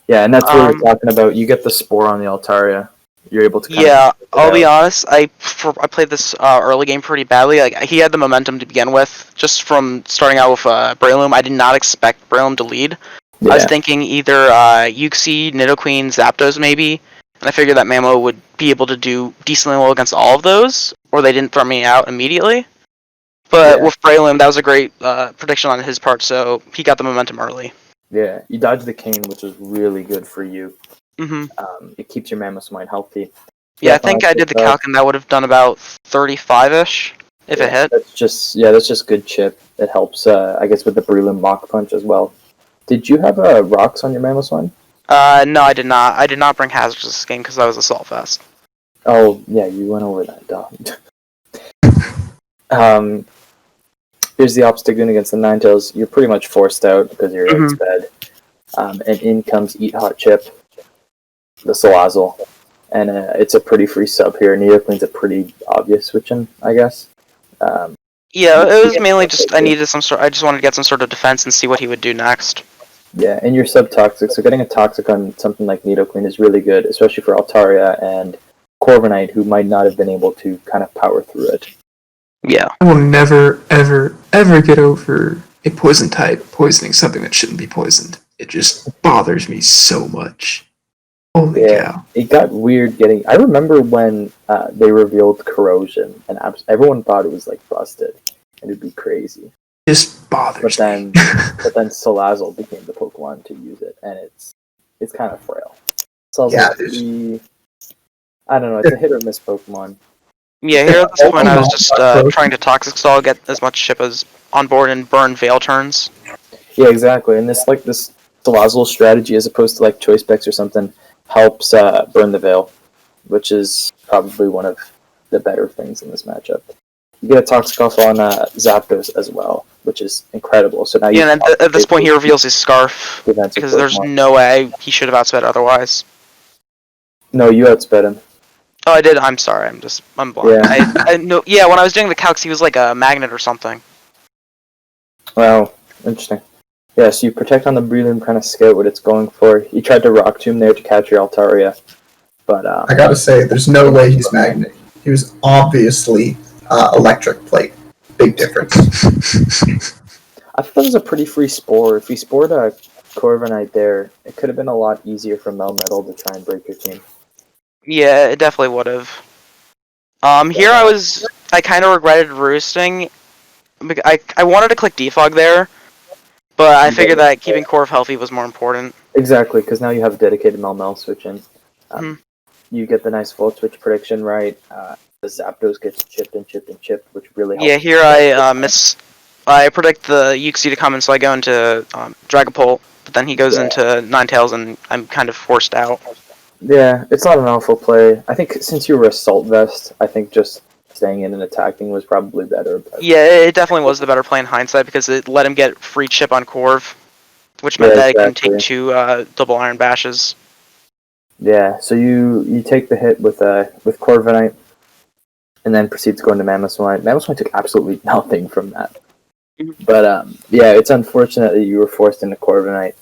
Yeah, and that's what we're talking about. You get the Spore on the Ald3r. You're able to I'll be honest, I played this early game pretty badly. Like, he had the momentum to begin with, just from starting out with Breloom. I did not expect Breloom to lead. Yeah. I was thinking either Uxie, Nidoqueen, Zapdos maybe, and I figured that Mamo would be able to do decently well against all of those, or they didn't throw me out immediately. But with Braylon, that was a great prediction on his part, so he got the momentum early. Yeah, you dodged the cane, which was really good for you. Mm-hmm. It keeps your Mammoth Mind healthy. Yeah, I think I did the calc, and that would have done about 35-ish if it hit. That's just good chip. It helps, I guess, with the Breland Mach Punch as well. Did you have rocks on your Mammoth Mind? No, I did not. I did not bring hazards this game because I was Assault Fest. Oh, yeah, you went over that, dog. Here's the Obstagoon against the Ninetales. You're pretty much forced out because you're outsped. And in comes Eat Hot Chip, the Salazzle. And it's a pretty free sub here. Nidoqueen's a pretty obvious switch-in, I guess. Yeah, it was mainly just I just wanted to get some sort of defense and see what he would do next. Yeah, and you're sub-toxic, so getting a Toxic on something like Nidoqueen is really good, especially for Ald3r and Corviknight, who might not have been able to kind of power through it. Yeah. I will never, ever, ever get over a poison type poisoning something that shouldn't be poisoned. It just bothers me so much. Holy cow. It got weird getting... I remember when they revealed Corrosion, and everyone thought it was, like, busted, and it'd be crazy. Just bothers me. But then Salazzle became the Pokemon to use it, and it's kind of frail. Salazzle, I don't know, it's a hit or miss Pokemon. Yeah, here at this point I was just trying to Toxic Stall, get as much chip as on board, and burn Veil turns. Yeah, exactly, and this Salazzle strategy, as opposed to like Choice Specs or something, helps burn the Veil, which is probably one of the better things in this matchup. You get a Toxic Off on Zapdos as well, which is incredible. So now and at this point he reveals his Scarf, because there's no way he should have outsped otherwise. No, you outsped him. Oh, I did. I'm sorry. I'm blind. Yeah. I know. Yeah, when I was doing the calcs, he was like a magnet or something. Wow, interesting. Yeah, so you protect on the Breland, kind of scout what it's going for. You tried to Rock Tomb there to catch your Ald3r, but I gotta say, there's no way he's magnet. He was obviously electric plate. Big difference. I thought that was a pretty free Spore. If he Spored a Corviknight there, it could have been a lot easier for Melmetal to try and break your team. Yeah, it definitely would have. Here I kind of regretted roosting. I wanted to click Defog there, but I figured that keeping Corv healthy was more important. Exactly, because now you have a dedicated Melmetal switch in. You get the nice Volt Switch prediction right. The Zapdos gets chipped and chipped and chipped, which really helps. Yeah, here I predict the Uxie to come in, so I go into Dragapult, but then he goes into Ninetales, and I'm kind of forced out. Yeah, it's not an awful play. I think since you were Assault Vest, I think just staying in and attacking was probably better. But... Yeah, it definitely was the better play in hindsight, because it let him get free chip on Corv, which meant that I can take 2 double Iron Bashes. Yeah, so you take the hit with Corviknight, and then proceed to go into Mammoth Mind. Mammoth Mind took absolutely nothing from that. But yeah, it's unfortunate that you were forced into Corviknight.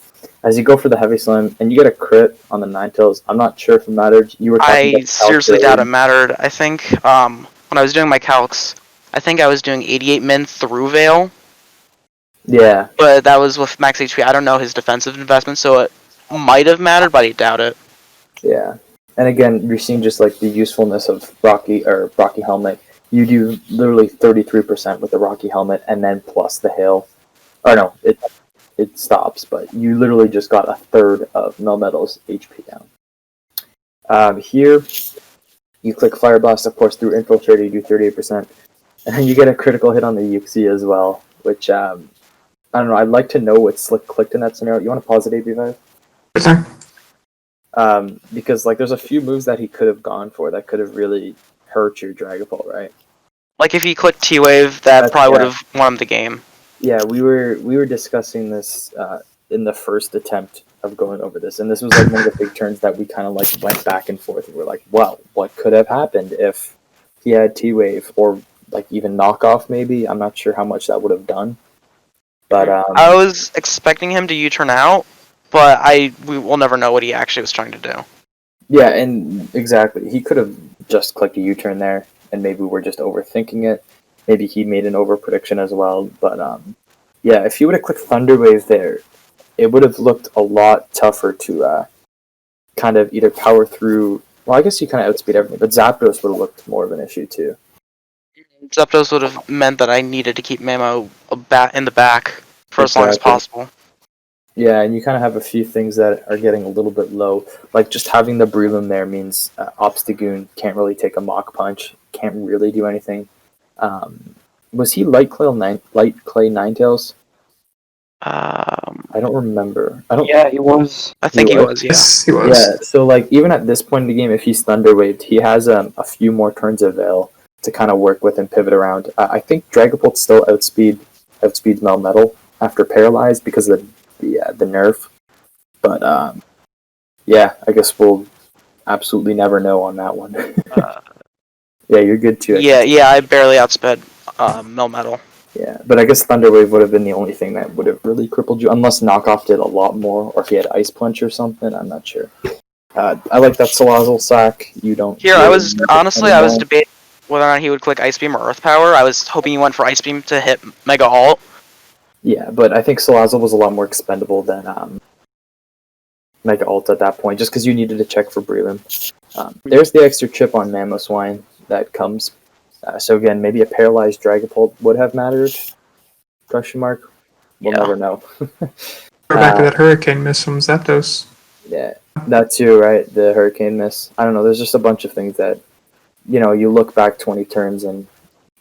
As you go for the Heavy Slam, and you get a crit on the Ninetales, I'm not sure if it mattered. I seriously doubt it mattered. I think when I was doing my calcs, I think I was doing 88 min through Veil. Yeah. But that was with max HP. I don't know his defensive investment, so it might have mattered, but I doubt it. Yeah. And again, you're seeing just like the usefulness of Rocky Helmet. You do literally 33% with the Rocky Helmet, and then plus the Hail. Or no, it stops, but you literally just got a third of Melmetal's HP down. Here, you click Fire Blast, of course, through Infiltrator, you do 38%, and then you get a critical hit on the Uxie as well, which, I don't know, I'd like to know what Slick clicked in that scenario. You want to pause it, AP5? Because, like, there's a few moves that he could have gone for that could have really hurt your Dragapult, right? Like, if he clicked T-Wave, that probably would have won him the game. Yeah, we were discussing this in the first attempt of going over this, and this was like one of the big turns that we kind of like went back and forth. And we're like, well, what could have happened if he had T-Wave or like even knockoff? Maybe I'm not sure how much that would have done. But I was expecting him to U-turn out, but we will never know what he actually was trying to do. Yeah, and exactly, he could have just clicked a U-turn there, and maybe we're just overthinking it. Maybe he made an over-prediction as well, but yeah, if he would have clicked Thunder Wave there, it would have looked a lot tougher to kind of either power through Well, I guess you kind of outspeed everything, but Zapdos would have looked more of an issue too. Zapdos would have meant that I needed to keep Mamo in the back for as long as Exactly. possible. Yeah, and you kind of have a few things that are getting a little bit low. Like just having the Breloom there means Obstagoon can't really take a Mach Punch, can't really do anything. Was he Light Clay Ninetales? I don't remember. Yeah, he was. I think he was, yeah. Yes, he was. Yeah, so like even at this point in the game, if he's Thunder Waved, he has a few more turns of Veil to kind of work with and pivot around. I think Dragapult still outspeeds Melmetal after Paralyzed because of the nerf. But yeah, I guess we'll absolutely never know on that one. Yeah, you're good too. Yeah, I barely outsped Melmetal. Yeah, but I guess Thunder Wave would have been the only thing that would have really crippled you, unless Knockoff did a lot more, or if he had Ice Punch or something. I'm not sure. I like that Salazzle sack. You don't. Here, I was debating whether or not he would click Ice Beam or Earth Power. I was hoping he went for Ice Beam to hit Mega Alt. Yeah, but I think Salazzle was a lot more expendable than Mega Alt at that point, just because you needed to check for Breloom. There's the extra chip on Mamoswine that comes. So again, maybe a paralyzed Dragapult would have mattered? Question mark. We'll never know. We're back to that Hurricane miss from Zapdos. Yeah, that too, right? The Hurricane miss. I don't know. There's just a bunch of things that, you look back 20 turns and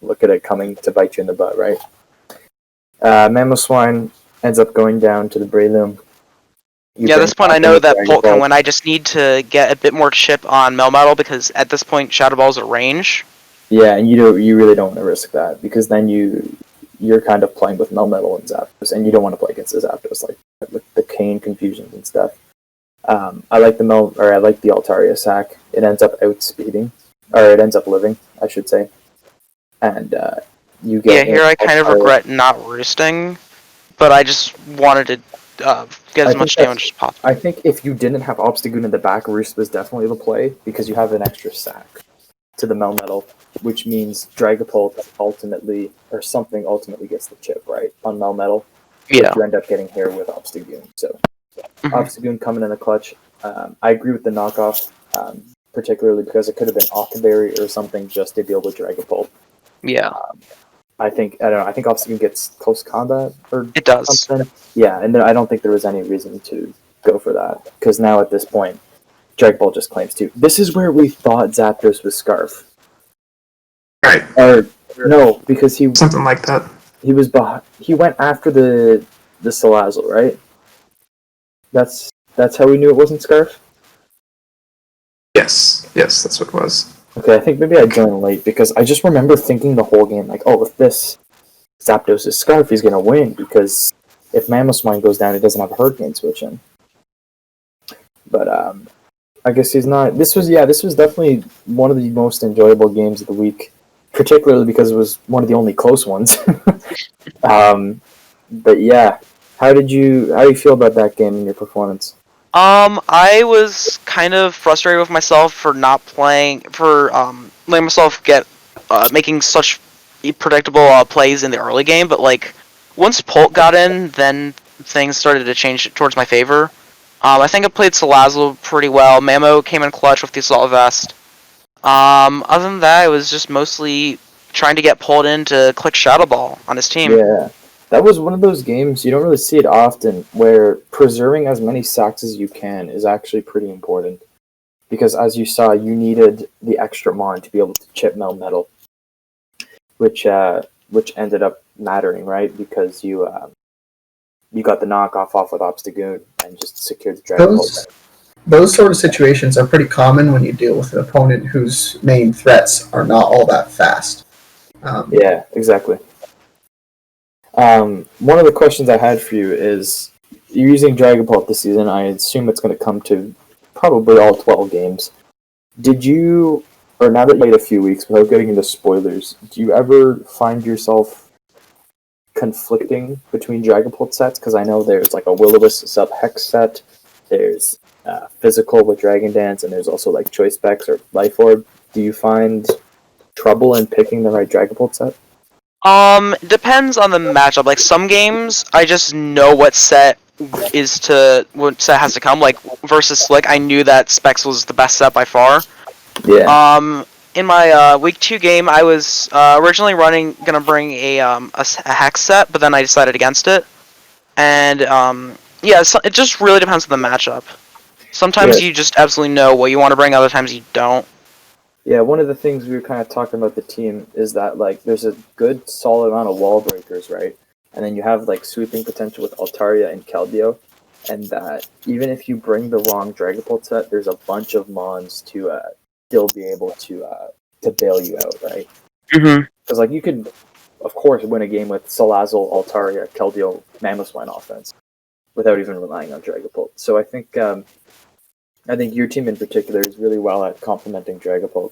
look at it coming to bite you in the butt, right? Mamoswine ends up going down to the Breloom. At this point I know that Bolt can win. I just need to get a bit more chip on Melmetal because at this point Shadow Ball's at range. Yeah, and you really don't want to risk that because then you're kind of playing with Melmetal and Zapdos, and you don't want to play against the Zapdos like with the Cane confusions and stuff. I like the Altaria sack. It ends up outspeeding, or it ends up living, I should say. And you get. Yeah, here I kind of regret not roosting, but I just wanted to get as much damage as possible. I think if you didn't have Obstagoon in the back, Roost was definitely the play because you have an extra sack to the Melmetal, which means Dragapult ultimately gets the chip, right, on Melmetal. Yeah. You end up getting here with Obstagoon. So Obstagoon coming in the clutch. I agree with the knockoff, particularly because it could have been Octaberry or something just to be able to Dragapult. Yeah. I think Obstagoon gets close combat or it does. Something. Yeah, and I don't think there was any reason to go for that because now at this point, Dragapult just claims 2. This is where we thought Zapdos was Scarf. Right. Or no, because he something like that. He was he went after the Salazzle, right? That's how we knew it wasn't Scarf. Yes, that's what it was. Okay, I think maybe I joined late because I just remember thinking the whole game like, oh, if this Zapdos is Scarf, he's gonna win because if Mamoswine goes down, he doesn't have a Hurricane switch in. But I guess he's not. This was definitely one of the most enjoyable games of the week, particularly because it was one of the only close ones. But yeah, how do you feel about that game and your performance? I was kind of frustrated with myself for not letting myself get making such predictable plays in the early game, but like once Pult got in, then things started to change towards my favor. I think I played Salazzle pretty well. Mamo came in clutch with the Assault Vest. Other than that, it was just mostly trying to get pulled in to click Shadow Ball on his team. Yeah, that was one of those games, you don't really see it often, where preserving as many sacks as you can is actually pretty important. Because as you saw, you needed the extra Mon to be able to chip Melmetal, which ended up mattering, right? Because you got the knockoff off with Obstagoon and just secured the Dragon Ball. Those sort of situations are pretty common when you deal with an opponent whose main threats are not all that fast. Yeah, exactly. One of the questions I had for you is, you're using Dragapult this season. I assume it's going to come to probably all 12 games. Did you, or now that you played a few weeks, without getting into spoilers, do you ever find yourself conflicting between Dragapult sets? Because I know there's like a Will-O-Wisp sub-Hex set, there's Physical with Dragon Dance, and there's also like Choice Specs or Life Orb. Do you find trouble in picking the right Dragapult set? Depends on the matchup. Like some games, I just know what set what set has to come. Like versus Slick, I knew that Specs was the best set by far. Yeah. In my week 2 game, I was originally gonna bring a hex set, but then I decided against it. And yeah, so it just really depends on the matchup. Sometimes Yeah. you just absolutely know what you want to bring. Other times you don't. Yeah, one of the things we were kind of talking about the team is that like there's a good solid amount of wall breakers, right? And then you have like sweeping potential with Altaria and Keldeo, and that even if you bring the wrong Dragapult set, there's a bunch of mons to still be able to bail you out, right? Mm-hmm. Because like you could, of course, win a game with Salazzle, Altaria, Keldeo, Mamoswine offense without even relying on Dragapult. So I think your team in particular is really well at complementing Dragapult,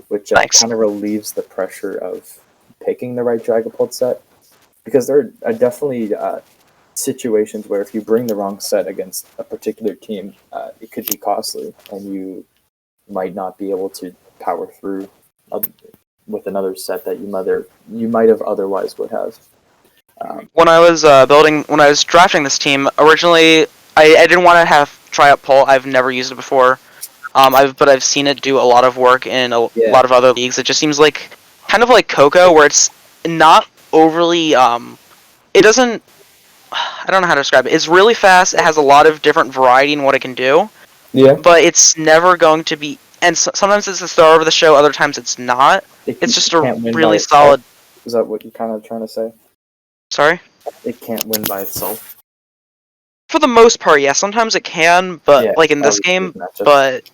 which Thanks. kind of relieves the pressure of picking the right Dragapult set. Because there are definitely situations where if you bring the wrong set against a particular team, it could be costly, and you might not be able to power through with another set that you might have otherwise would have. When I was when I was drafting this team, originally I didn't want to try out Pull. I've never used it before. But I've seen it do a lot of work in a lot of other leagues. It just seems like kind of like Coco, where it's not overly it doesn't. I don't know how to describe it. It's really fast. It has a lot of different variety in what it can do. Yeah. But it's never going to be. And sometimes it's the star of the show. Other times it's not. It's just a really solid. Is that what you're kind of trying to say? Sorry. It can't win by itself. For the most part, yeah. Sometimes it can, but like in this game, but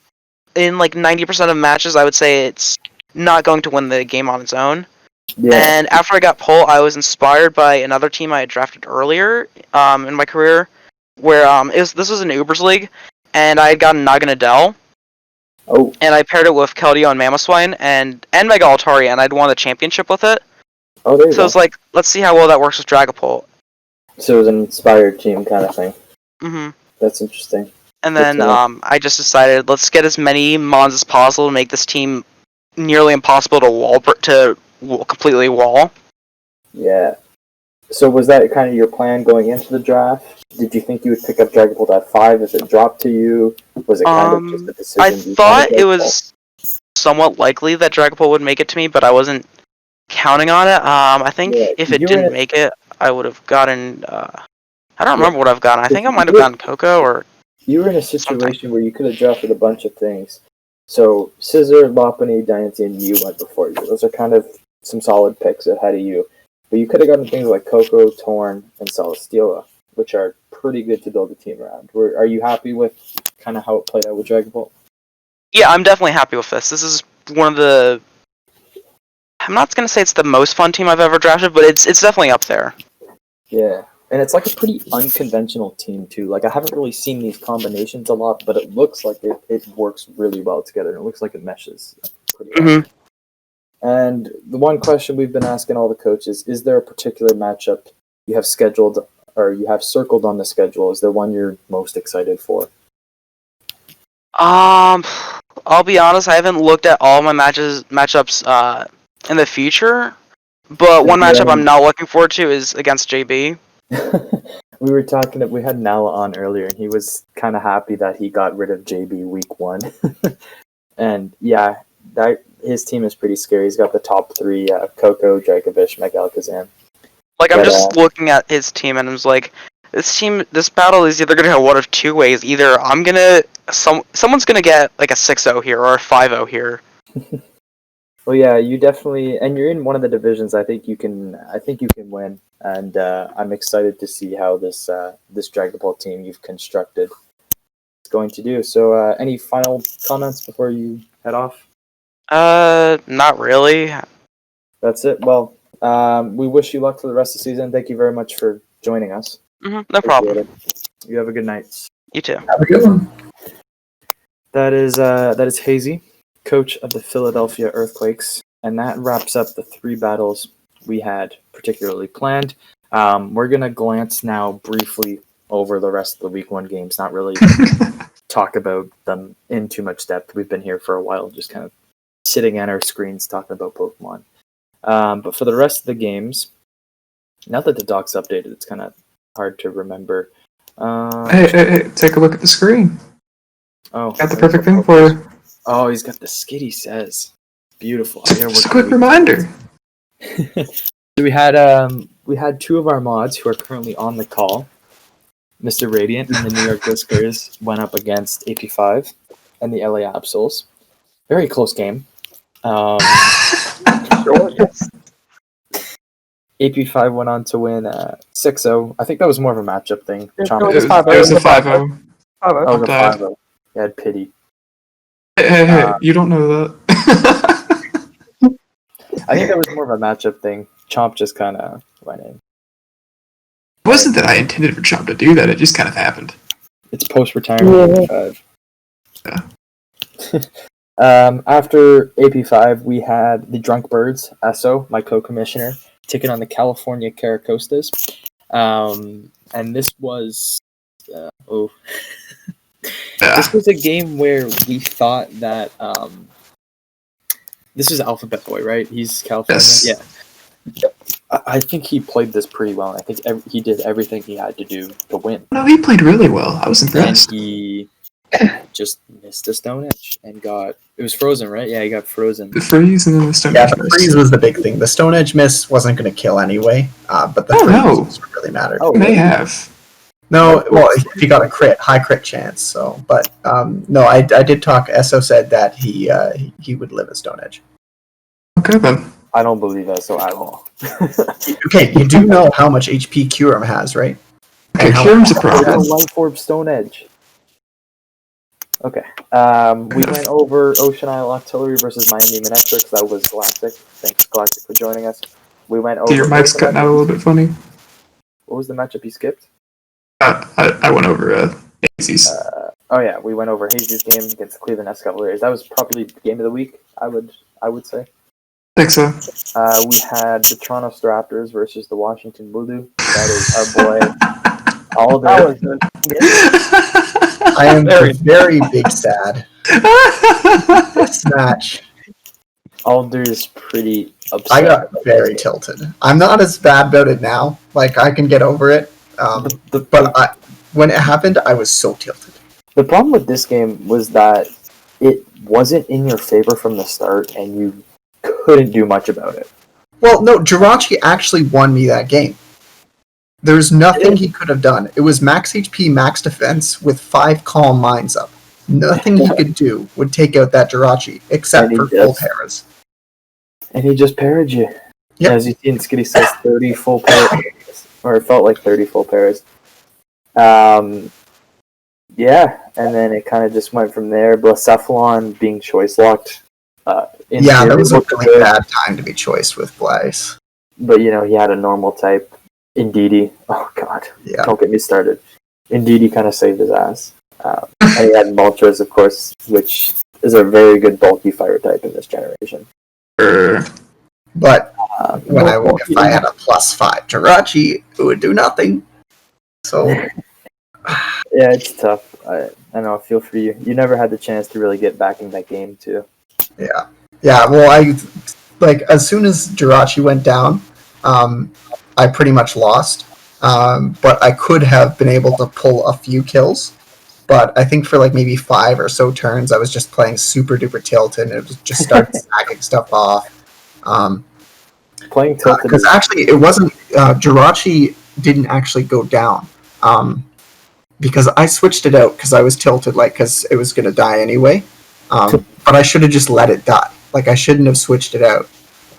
in like 90% of matches, I would say it's not going to win the game on its own. Yeah. And after I got Pull, I was inspired by another team I had drafted earlier in my career, where this was an Ubers league, and I had gotten Naganadel. Oh. And I paired it with Keldeo and Mamoswine and Mega Altaria, and I'd won the championship with it. Oh, there you go. So it's like, let's see how well that works with Dragapult. So it was an inspired team kind of thing. Mm-hmm. That's interesting. And then I just decided, let's get as many mons as possible to make this team nearly impossible to completely wall. Yeah. So was that kind of your plan going into the draft? Did you think you would pick up Dragapult at 5 if it dropped to you? Was it kind of just a decision? I thought it was somewhat likely that Dragapult would make it to me, but I wasn't counting on it. I think if it didn't make it, I would have gotten. I don't remember what I've gotten. I think I might have gotten Coco or. You were in a situation where you could have drafted a bunch of things. So Scissor, Lopunny, Diancie, and Mew went before you. Those are kind of some solid picks ahead of you. But you could have gotten things like Coco, Torn, and Celesteela, which are pretty good to build a team around. Are you happy with kind of how it played out with Dragapult? Yeah, I'm definitely happy with this. This is one of the. I'm not going to say it's the most fun team I've ever drafted, but it's definitely up there. Yeah. And it's like a pretty unconventional team, too. Like, I haven't really seen these combinations a lot, but it looks like it works really well together. And it looks like it meshes pretty well. Mm-hmm. And the one question we've been asking all the coaches, is there a particular matchup you have scheduled or you have circled on the schedule? Is there one you're most excited for? I'll be honest, I haven't looked at all my matchups in the future, but one matchup I'm not looking forward to is against JB. We had Nala on earlier, and he was kind of happy that he got rid of JB week 1. And yeah, his team is pretty scary. He's got the top 3, Coco, Dracovish, Mega Alakazam. I'm just looking at his team, and I'm just like, this battle is either going to go one of two ways. Either someone's going to get like a 6-0 here or a 5-0 here. Well, yeah, you definitely, and you're in one of the divisions. I think you can win, and I'm excited to see how this Dragapult team you've constructed is going to do. So, any final comments before you head off? Not really. That's it. Well, we wish you luck for the rest of the season. Thank you very much for joining us. Mm-hmm, no problem. You have a good night. You too. Have a good one. That is Hazy, coach of the Philadelphia Earthquakes, and that wraps up the 3 battles we had particularly planned. We're gonna glance now briefly over the rest of the week 1 games, not really talk about them in too much depth. We've been here for a while, just kind of sitting at our screens talking about Pokemon. But for the rest of the games, now that the doc's updated, it's kind of hard to remember Hey, take a look at the screen. Oh, Got the perfect thing for you. Oh, he's got the Skitty says. Beautiful. Just a quick reminder. So we had two of our mods who are currently on the call. Mr. Radiant and the New York Whiskers went up against AP5 and the LA Absols. Very close game. AP5 went on to win 6-0. I think that was more of a matchup thing. It was a 5-0. That was a 5-0. You had pity. Hey, you don't know that. I think that was more of a matchup thing. Chomp just kind of went in. It wasn't that I intended for Chomp to do that, it just kind of happened. It's post-retirement AP5. After AP5, we had the Drunk Birds, Esso, my co-commissioner, taking on the California Caracostas. And this was... This was a game where we thought that... this is Alphabet Boy, right? He's California? Yes. Yeah. I think he played this pretty well. I think he did everything he had to do to win. No, he played really well. I was impressed. And he just missed a Stone Edge and got... It was frozen, right? Yeah, he got frozen. The freeze and then the Stone Edge. Yeah, the freeze was the big thing. The Stone Edge miss wasn't going to kill anyway, but the freeze really mattered. Oh, may have. No, well, if you got a high crit chance. So, but no, I did talk. Esso said that he would live a Stone Edge. Okay then. I don't believe Esso at all. Okay, you do know how much HP Curum has, right? Okay, Curum's a problem. Life Orb Stone Edge. Okay. We went over Ocean Isle Ald3r versus Miami Manectrics. That was Galactic. Thanks, Galactic, for joining us. We went over... Your mic's cutting out a little bit funny. What was the matchup you skipped? I went over Hazy's. Oh yeah, we went over Hazy's game against the Cleveland Excadrills. That was probably the game of the week, I would say. I think so. We had the Toronto Raptors versus the Washington Voodoo. That is our boy Ald3r. I am very big sad. This match. Ald3r is pretty upset. I got very tilted. I'm not as bad about it now. Like, I can get over it. But when it happened, I was so tilted. The problem with this game was that it wasn't in your favor from the start, and you couldn't do much about it. Well, no, Jirachi actually won me that game. There's nothing he could have done. It was max HP, max defense, with 5 calm minds up. Nothing he could do would take out that Jirachi, except for full paras. And he just parried you. Yep. As you see in Skitty says, 30 full paras. Or it felt like 30 full paras. Yeah, and then it kind of just went from there. Blacephalon being choice locked. Yeah, that was a really bad time to be choiced with Blaze. But, he had a normal type. Indeedee. Oh, God. Yeah. Don't get me started. Indeedee kind of saved his ass. And he had Moltres, of course, which is a very good bulky fire type in this generation. But if I had a +5 Jirachi, it would do nothing. So... Yeah, it's tough. I know, I feel for you. You never had the chance to really get back in that game, too. Yeah. Yeah, well, as soon as Jirachi went down, I pretty much lost. But I could have been able to pull a few kills. But I think for maybe 5 or so turns, I was just playing super duper tilted, and it was just started stacking stuff off. Playing tilted. Because actually, it wasn't. Jirachi didn't actually go down. Because I switched it out because I was tilted, because it was going to die anyway. But I should have just let it die. I shouldn't have switched it out.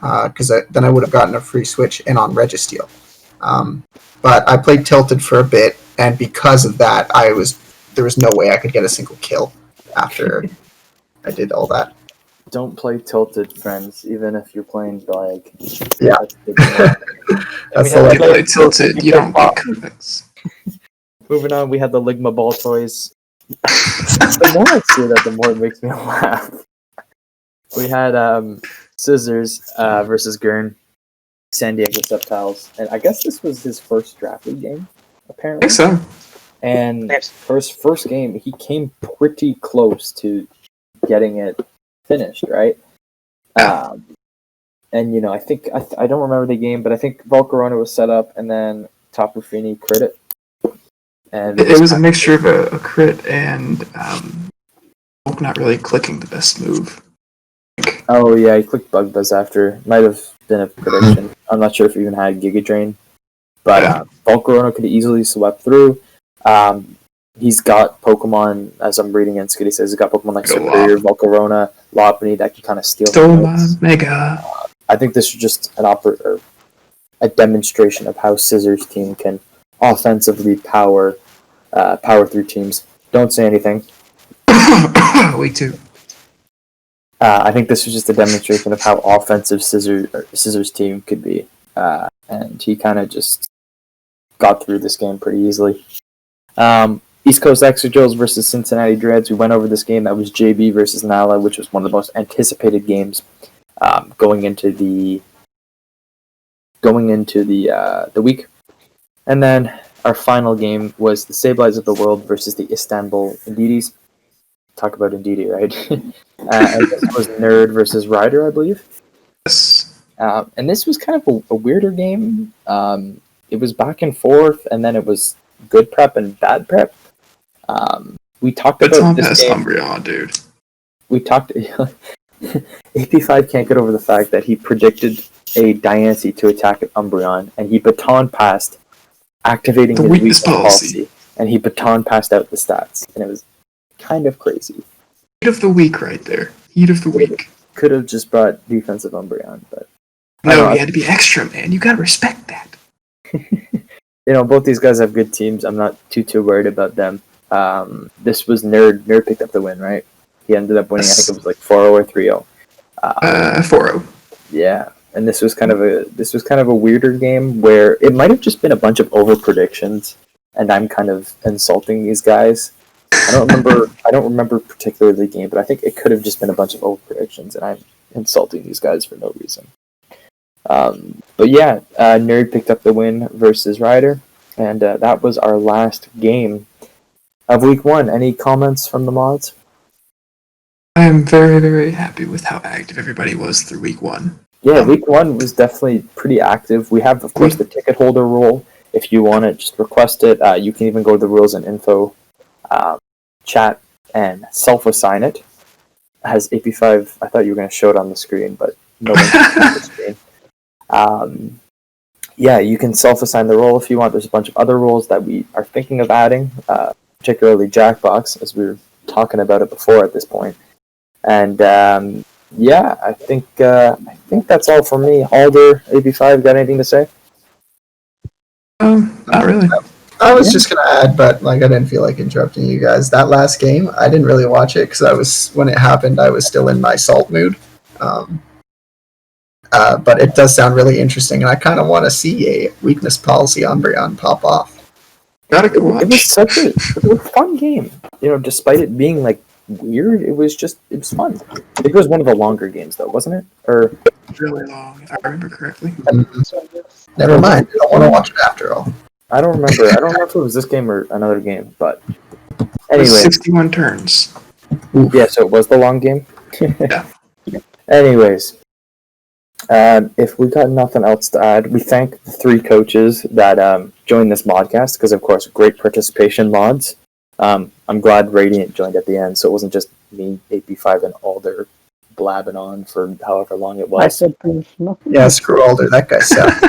Because then I would have gotten a free switch in on Registeel. But I played tilted for a bit, and because of that, there was no way I could get a single kill after I did all that. Don't play tilted, friends, even if you're playing Blag. Yeah. That's the play tilted, you don't get codex. Moving on, we had the Ligma Ball Toys. The more I see that, the more it makes me laugh. We had Scissors versus Gurn, San Diego Septiles, and I guess this was his first draft league game, apparently. I think so. And first game, he came pretty close to getting it finished, right? And I think I don't remember the game, but I think Volcarona was set up, and then Tapu Fini crit it. And It was a mixture of a crit and Hulk not really clicking the best move. Oh yeah, he clicked Bug Buzz after. Might have been a prediction. I'm not sure if he even had Giga Drain. But Volcarona could easily swept through. He's got Pokemon, as I'm reading in Skitty says, he's got Pokemon like Superior, Volcarona, Lopunny that can kind of steal Stole Mega. I think this is just a demonstration of how Scissors team can offensively power through teams. Don't say anything. Week 2. I think this was just a demonstration of how offensive Scissors team could be. And he kind of just got through this game pretty easily. East Coast Excadrills versus Cincinnati Dreads. We went over this game. That was JB versus Nala, which was one of the most anticipated games going into the week. And then our final game was the Sableyes of the World versus the Istanbul Indidis. Talk about Indidi, right? And this was Nerd versus Ryder, I believe. Yes. And this was kind of a weirder game. It was back and forth, and then it was good prep and bad prep. We talked about this game. Umbreon, dude. We talked. AP5 can't get over the fact that he predicted a Diancie to attack an Umbreon, and he baton passed, activating his weakness policy, and he baton passed out the stats, and it was kind of crazy. Heat of the week, right there. Heat of the week. Could have just brought defensive Umbreon, but no, you had to be extra, man. You gotta respect that. Both these guys have good teams. I'm not too worried about them. This was Nerd. Nerd picked up the win, right? He ended up winning. I think it was like 4-0 or 3-0. 4-0. Yeah, and this was kind of a weirder game where it might have just been a bunch of over predictions, and I'm kind of insulting these guys. I don't remember particularly the game, but I think it could have just been a bunch of over predictions, and I'm insulting these guys for no reason. But yeah, Nerd picked up the win versus Ryder, and that was our last game of week 1. Any comments from the mods? I am very, very happy with how active everybody was through week 1. Yeah, week 1 was definitely pretty active. We have, of course, the ticket holder rule. If you want it, just request it. You can even go to the rules and info chat and self-assign it. Has AP5, I thought you were going to show it on the screen, but no one's on the screen. Yeah, you can self-assign the role if you want. There's a bunch of other roles that we are thinking of adding, particularly Jackbox, as we were talking about it before at this point. And yeah, I think that's all for me. Ald3r, AP5, got anything to say? Not really. I was just gonna add, but I didn't feel like interrupting you guys. That last game, I didn't really watch it because when it happened, I was still in my salt mood. But it does sound really interesting, and I kind of want to see a weakness policy Umbreon pop off. Gotta go watch. It was a fun game. Despite it being weird, it was fun. It was one of the longer games though, wasn't it? Or really long, if I remember correctly. Never mind. I don't want to watch it after all. I don't remember. I don't know if it was this game or another game, but anyway. 61 turns. Yeah, so it was the long game. Yeah. Anyways, if we got nothing else to add, we thank the 3 coaches that joined this modcast because, of course, great participation mods. I'm glad Radiant joined at the end, so it wasn't just me, AP5, and Ald3r blabbing on for however long it was. I said there's nothing. Yeah, screw Ald3r. That guy sucks.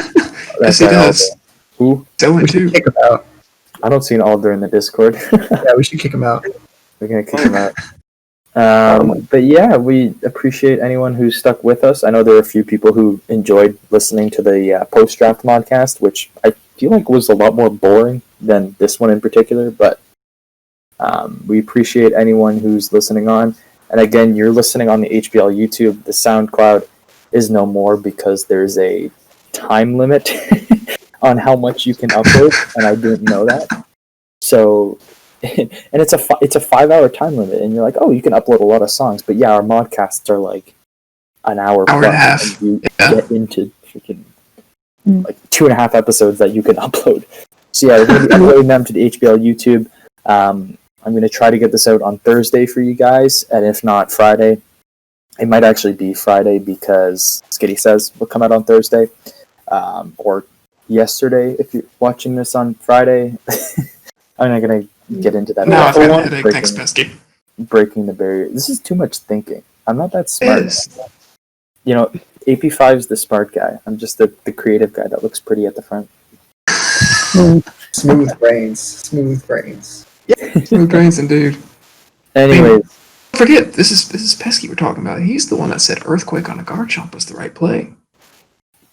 Yes, he does. Ald3r. Who? We should kick him out. I don't see an Ald3r in the Discord. Yeah, we should kick him out. We're going to kick him out. But yeah, we appreciate anyone who stuck with us. I know there were a few people who enjoyed listening to the post-draft modcast, which I feel like was a lot more boring than this one in particular, but we appreciate anyone who's listening on. And again, you're listening on the HBL YouTube. The SoundCloud is no more because there's a time limit on how much you can upload, and I didn't know that. So, and it's a 5-hour time limit, and you're like, oh, you can upload a lot of songs, but yeah, our modcasts are like an hour and a half. And you get into freaking 2.5 episodes that you can upload. So yeah, we're going to be uploading them to the HBL YouTube. I'm going to try to get this out on Thursday for you guys, and if not Friday, it might actually be Friday because Skitty says will come out on Thursday, or yesterday if you're watching this on Friday. I'm not gonna get into that. Now I've got a one headache. Thanks, Pesky. Breaking the barrier. This is too much thinking. I'm not that It smart. is. You know, AP5 is the smart guy. I'm just the creative guy that looks pretty at the front. Smooth brains. Smooth brains. Smooth brains, indeed. Anyways, Don't forget, this is Pesky we're talking about. He's the one that said Earthquake on a guard jump was the right play.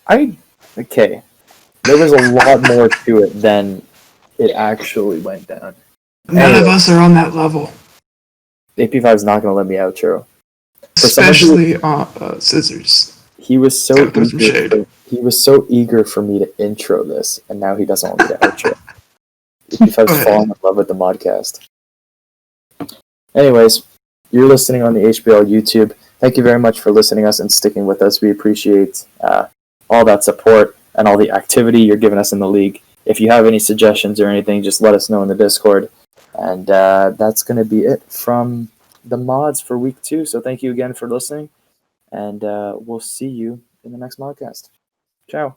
okay. There was a lot more to it than it actually went down. None of Anyway. us are on that level. AP5 is not going to let me outro. Especially Scissors. He was so Gotta put some shade. eager for me to intro this, and now he doesn't want me to outro. AP5's falling in love with the modcast. Anyways, you're listening on the HBL YouTube. Thank you very much for listening to us and sticking with us. We appreciate all that support and all the activity you're giving us in the league. If you have any suggestions or anything, just let us know in the Discord. And that's going to be it from the mods for week 2. So thank you again for listening, and we'll see you in the next modcast. Ciao.